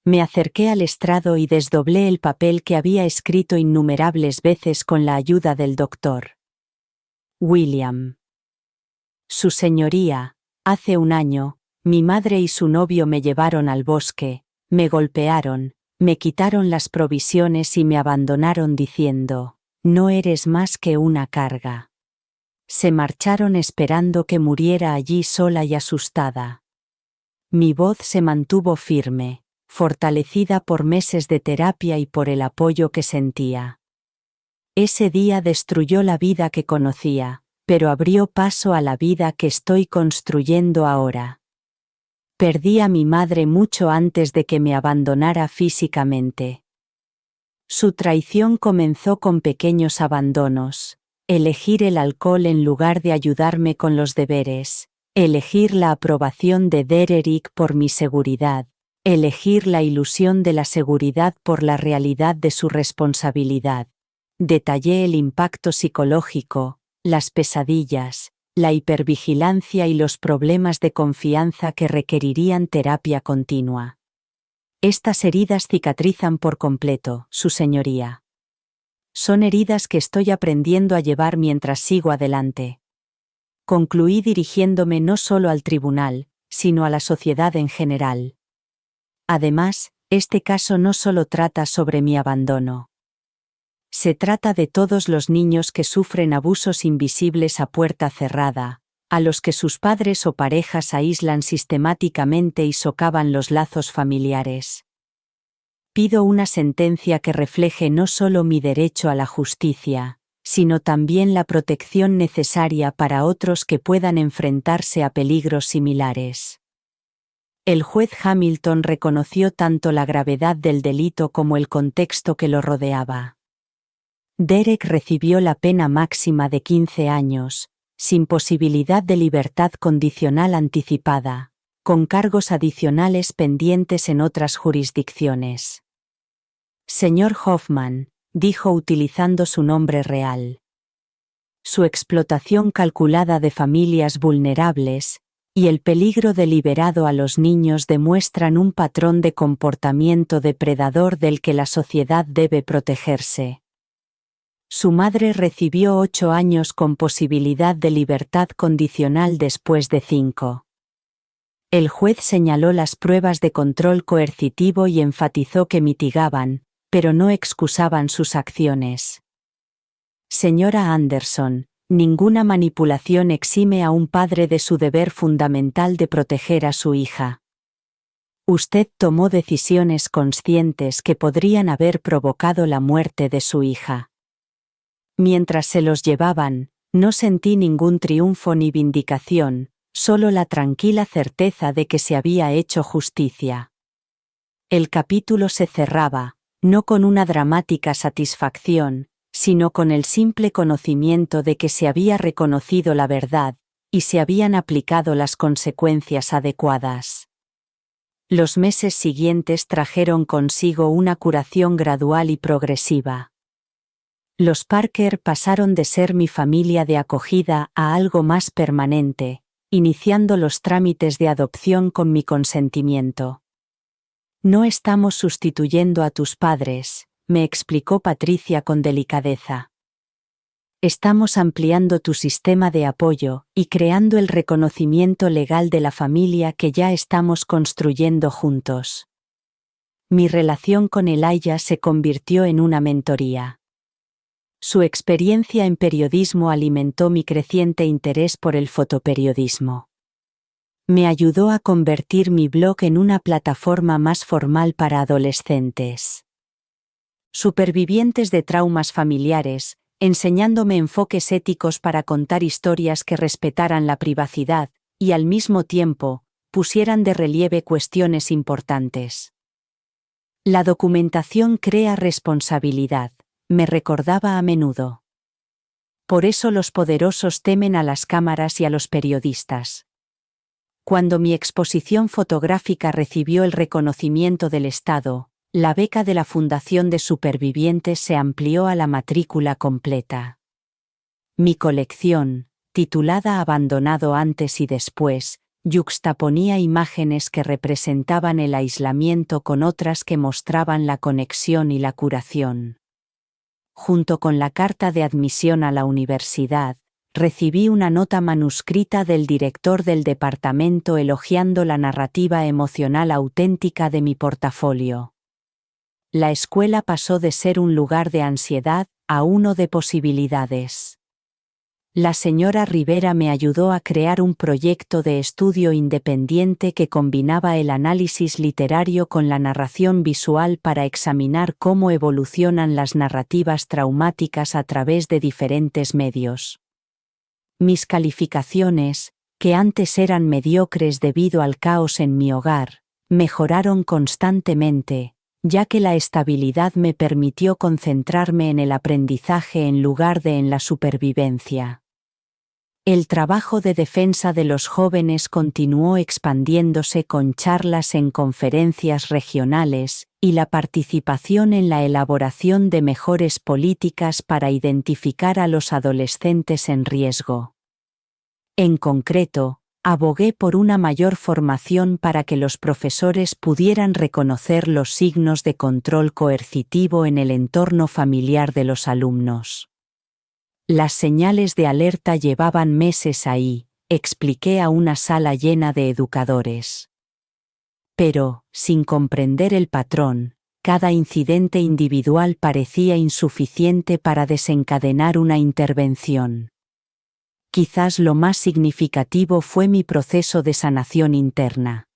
Me acerqué al estrado y desdoblé el papel que había escrito innumerables veces con la ayuda del doctor William. Su señoría, hace un año, mi madre y su novio me llevaron al bosque, me golpearon, me quitaron las provisiones y me abandonaron diciendo: no eres más que una carga. Se marcharon esperando que muriera allí sola y asustada. Mi voz se mantuvo firme, fortalecida por meses de terapia y por el apoyo que sentía. Ese día destruyó la vida que conocía, pero abrió paso a la vida que estoy construyendo ahora. Perdí a mi madre mucho antes de que me abandonara físicamente. Su traición comenzó con pequeños abandonos: elegir el alcohol en lugar de ayudarme con los deberes, elegir la aprobación de Derek por mi seguridad, elegir la ilusión de la seguridad por la realidad de su responsabilidad. Detallé el impacto psicológico, las pesadillas, la hipervigilancia y los problemas de confianza que requerirían terapia continua. Estas heridas cicatrizan por completo, Su Señoría. Son heridas que estoy aprendiendo a llevar mientras sigo adelante. Concluí dirigiéndome no solo al tribunal, sino a la sociedad en general. Además, este caso no solo trata sobre mi abandono. Se trata de todos los niños que sufren abusos invisibles a puerta cerrada, a los que sus padres o parejas aíslan sistemáticamente y socavan los lazos familiares. Pido una sentencia que refleje no solo mi derecho a la justicia, sino también la protección necesaria para otros que puedan enfrentarse a peligros similares. El juez Hamilton reconoció tanto la gravedad del delito como el contexto que lo rodeaba. Derek recibió la pena máxima de 15 años, sin posibilidad de libertad condicional anticipada, con cargos adicionales pendientes en otras jurisdicciones. Señor Hoffman, dijo utilizando su nombre real. Su explotación calculada de familias vulnerables y el peligro deliberado a los niños demuestran un patrón de comportamiento depredador del que la sociedad debe protegerse. Su madre recibió 8 años con posibilidad de libertad condicional después de 5. El juez señaló las pruebas de control coercitivo y enfatizó que mitigaban, pero no excusaban sus acciones. Señora Anderson, ninguna manipulación exime a un padre de su deber fundamental de proteger a su hija. Usted tomó decisiones conscientes que podrían haber provocado la muerte de su hija. Mientras se los llevaban, no sentí ningún triunfo ni vindicación, solo la tranquila certeza de que se había hecho justicia. El capítulo se cerraba, no con una dramática satisfacción, sino con el simple conocimiento de que se había reconocido la verdad, y se habían aplicado las consecuencias adecuadas. Los meses siguientes trajeron consigo una curación gradual y progresiva. Los Parker pasaron de ser mi familia de acogida a algo más permanente, iniciando los trámites de adopción con mi consentimiento. No estamos sustituyendo a tus padres, me explicó Patricia con delicadeza. Estamos ampliando tu sistema de apoyo y creando el reconocimiento legal de la familia que ya estamos construyendo juntos. Mi relación con Elijah se convirtió en una mentoría. Su experiencia en periodismo alimentó mi creciente interés por el fotoperiodismo. Me ayudó a convertir mi blog en una plataforma más formal para adolescentes. Supervivientes de traumas familiares, enseñándome enfoques éticos para contar historias que respetaran la privacidad y al mismo tiempo pusieran de relieve cuestiones importantes. La documentación crea responsabilidad, me recordaba a menudo. Por eso los poderosos temen a las cámaras y a los periodistas. Cuando mi exposición fotográfica recibió el reconocimiento del Estado, la beca de la Fundación de Supervivientes se amplió a la matrícula completa. Mi colección, titulada Abandonado antes y después, yuxtaponía imágenes que representaban el aislamiento con otras que mostraban la conexión y la curación. Junto con la carta de admisión a la universidad, recibí una nota manuscrita del director del departamento elogiando la narrativa emocional auténtica de mi portafolio. La escuela pasó de ser un lugar de ansiedad a uno de posibilidades. La señora Rivera me ayudó a crear un proyecto de estudio independiente que combinaba el análisis literario con la narración visual para examinar cómo evolucionan las narrativas traumáticas a través de diferentes medios. Mis calificaciones, que antes eran mediocres debido al caos en mi hogar, mejoraron constantemente, ya que la estabilidad me permitió concentrarme en el aprendizaje en lugar de en la supervivencia. El trabajo de defensa de los jóvenes continuó expandiéndose con charlas en conferencias regionales y la participación en la elaboración de mejores políticas para identificar a los adolescentes en riesgo. En concreto, abogué por una mayor formación para que los profesores pudieran reconocer los signos de control coercitivo en el entorno familiar de los alumnos. Las señales de alerta llevaban meses ahí, expliqué a una sala llena de educadores. Pero, sin comprender el patrón, cada incidente individual parecía insuficiente para desencadenar una intervención. Quizás lo más significativo fue mi proceso de sanación interna.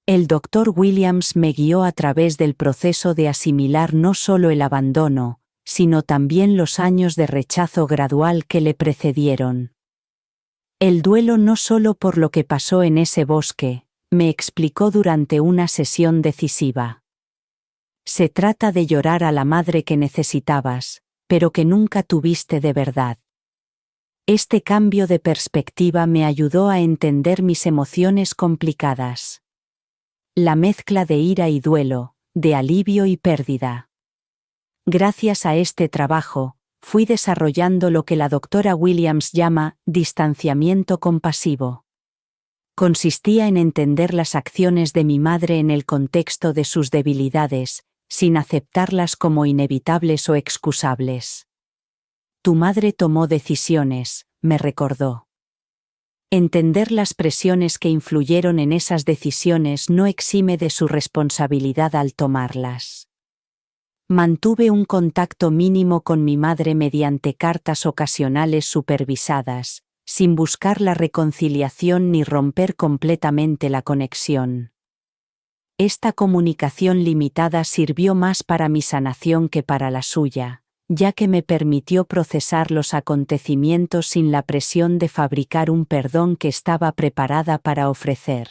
El Dr. Williams me guió a través del proceso de asimilar no solo el abandono, sino también los años de rechazo gradual que le precedieron. El duelo no solo por lo que pasó en ese bosque, me explicó durante una sesión decisiva. Se trata de llorar a la madre que necesitabas, pero que nunca tuviste de verdad. Este cambio de perspectiva me ayudó a entender mis emociones complicadas. La mezcla de ira y duelo, de alivio y pérdida. Gracias a este trabajo, fui desarrollando lo que la doctora Williams llama distanciamiento compasivo. Consistía en entender las acciones de mi madre en el contexto de sus debilidades, sin aceptarlas como inevitables o excusables. Tu madre tomó decisiones, me recordó. Entender las presiones que influyeron en esas decisiones no exime de su responsabilidad al tomarlas. Mantuve un contacto mínimo con mi madre mediante cartas ocasionales supervisadas, sin buscar la reconciliación ni romper completamente la conexión. Esta comunicación limitada sirvió más para mi sanación que para la suya, ya que me permitió procesar los acontecimientos sin la presión de fabricar un perdón que estaba preparada para ofrecer.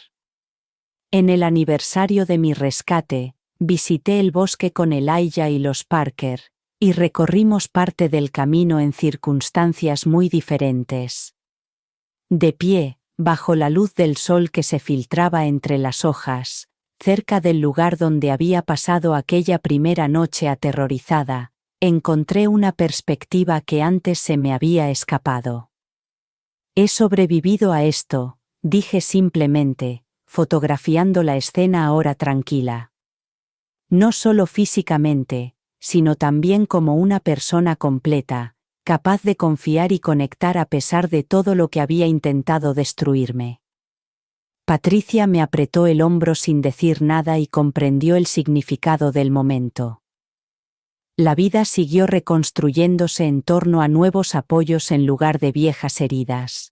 En el aniversario de mi rescate, visité el bosque con Elijah y los Parker, y recorrimos parte del camino en circunstancias muy diferentes. De pie, bajo la luz del sol que se filtraba entre las hojas, cerca del lugar donde había pasado aquella primera noche aterrorizada, encontré una perspectiva que antes se me había escapado. He sobrevivido a esto, dije simplemente, fotografiando la escena ahora tranquila. No solo físicamente, sino también como una persona completa, capaz de confiar y conectar a pesar de todo lo que había intentado destruirme. Patricia me apretó el hombro sin decir nada y comprendió el significado del momento. La vida siguió reconstruyéndose en torno a nuevos apoyos en lugar de viejas heridas.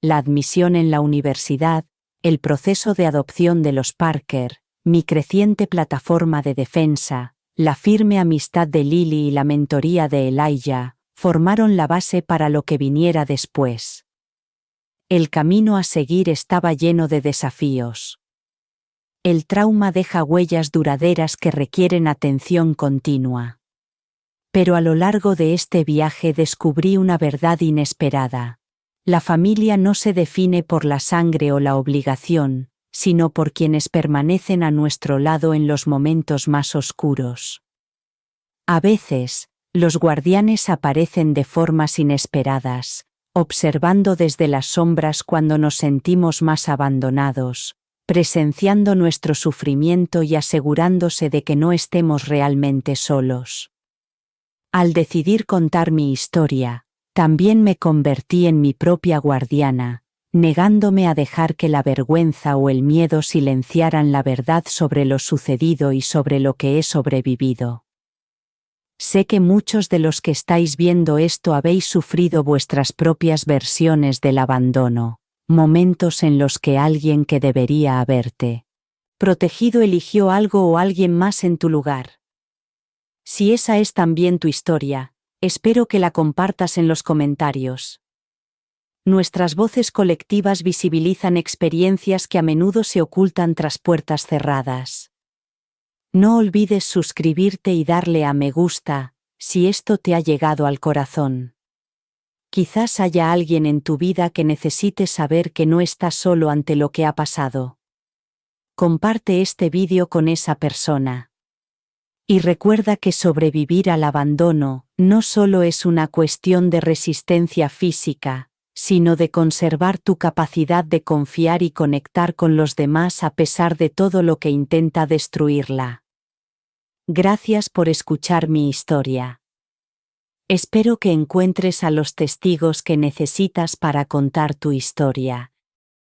La admisión en la universidad, el proceso de adopción de los Parker, mi creciente plataforma de defensa, la firme amistad de Lily y la mentoría de Elijah, formaron la base para lo que viniera después. El camino a seguir estaba lleno de desafíos. El trauma deja huellas duraderas que requieren atención continua. Pero a lo largo de este viaje descubrí una verdad inesperada. La familia no se define por la sangre o la obligación, sino por quienes permanecen a nuestro lado en los momentos más oscuros. A veces, los guardianes aparecen de formas inesperadas, observando desde las sombras cuando nos sentimos más abandonados, presenciando nuestro sufrimiento y asegurándose de que no estemos realmente solos. Al decidir contar mi historia, también me convertí en mi propia guardiana, negándome a dejar que la vergüenza o el miedo silenciaran la verdad sobre lo sucedido y sobre lo que he sobrevivido. Sé que muchos de los que estáis viendo esto habéis sufrido vuestras propias versiones del abandono. Momentos en los que alguien que debería haberte protegido eligió algo o alguien más en tu lugar. Si esa es también tu historia, espero que la compartas en los comentarios. Nuestras voces colectivas visibilizan experiencias que a menudo se ocultan tras puertas cerradas. No olvides suscribirte y darle a me gusta, si esto te ha llegado al corazón. Quizás haya alguien en tu vida que necesite saber que no estás solo ante lo que ha pasado. Comparte este vídeo con esa persona. Y recuerda que sobrevivir al abandono no solo es una cuestión de resistencia física, sino de conservar tu capacidad de confiar y conectar con los demás a pesar de todo lo que intenta destruirla. Gracias por escuchar mi historia. Espero que encuentres a los testigos que necesitas para contar tu historia.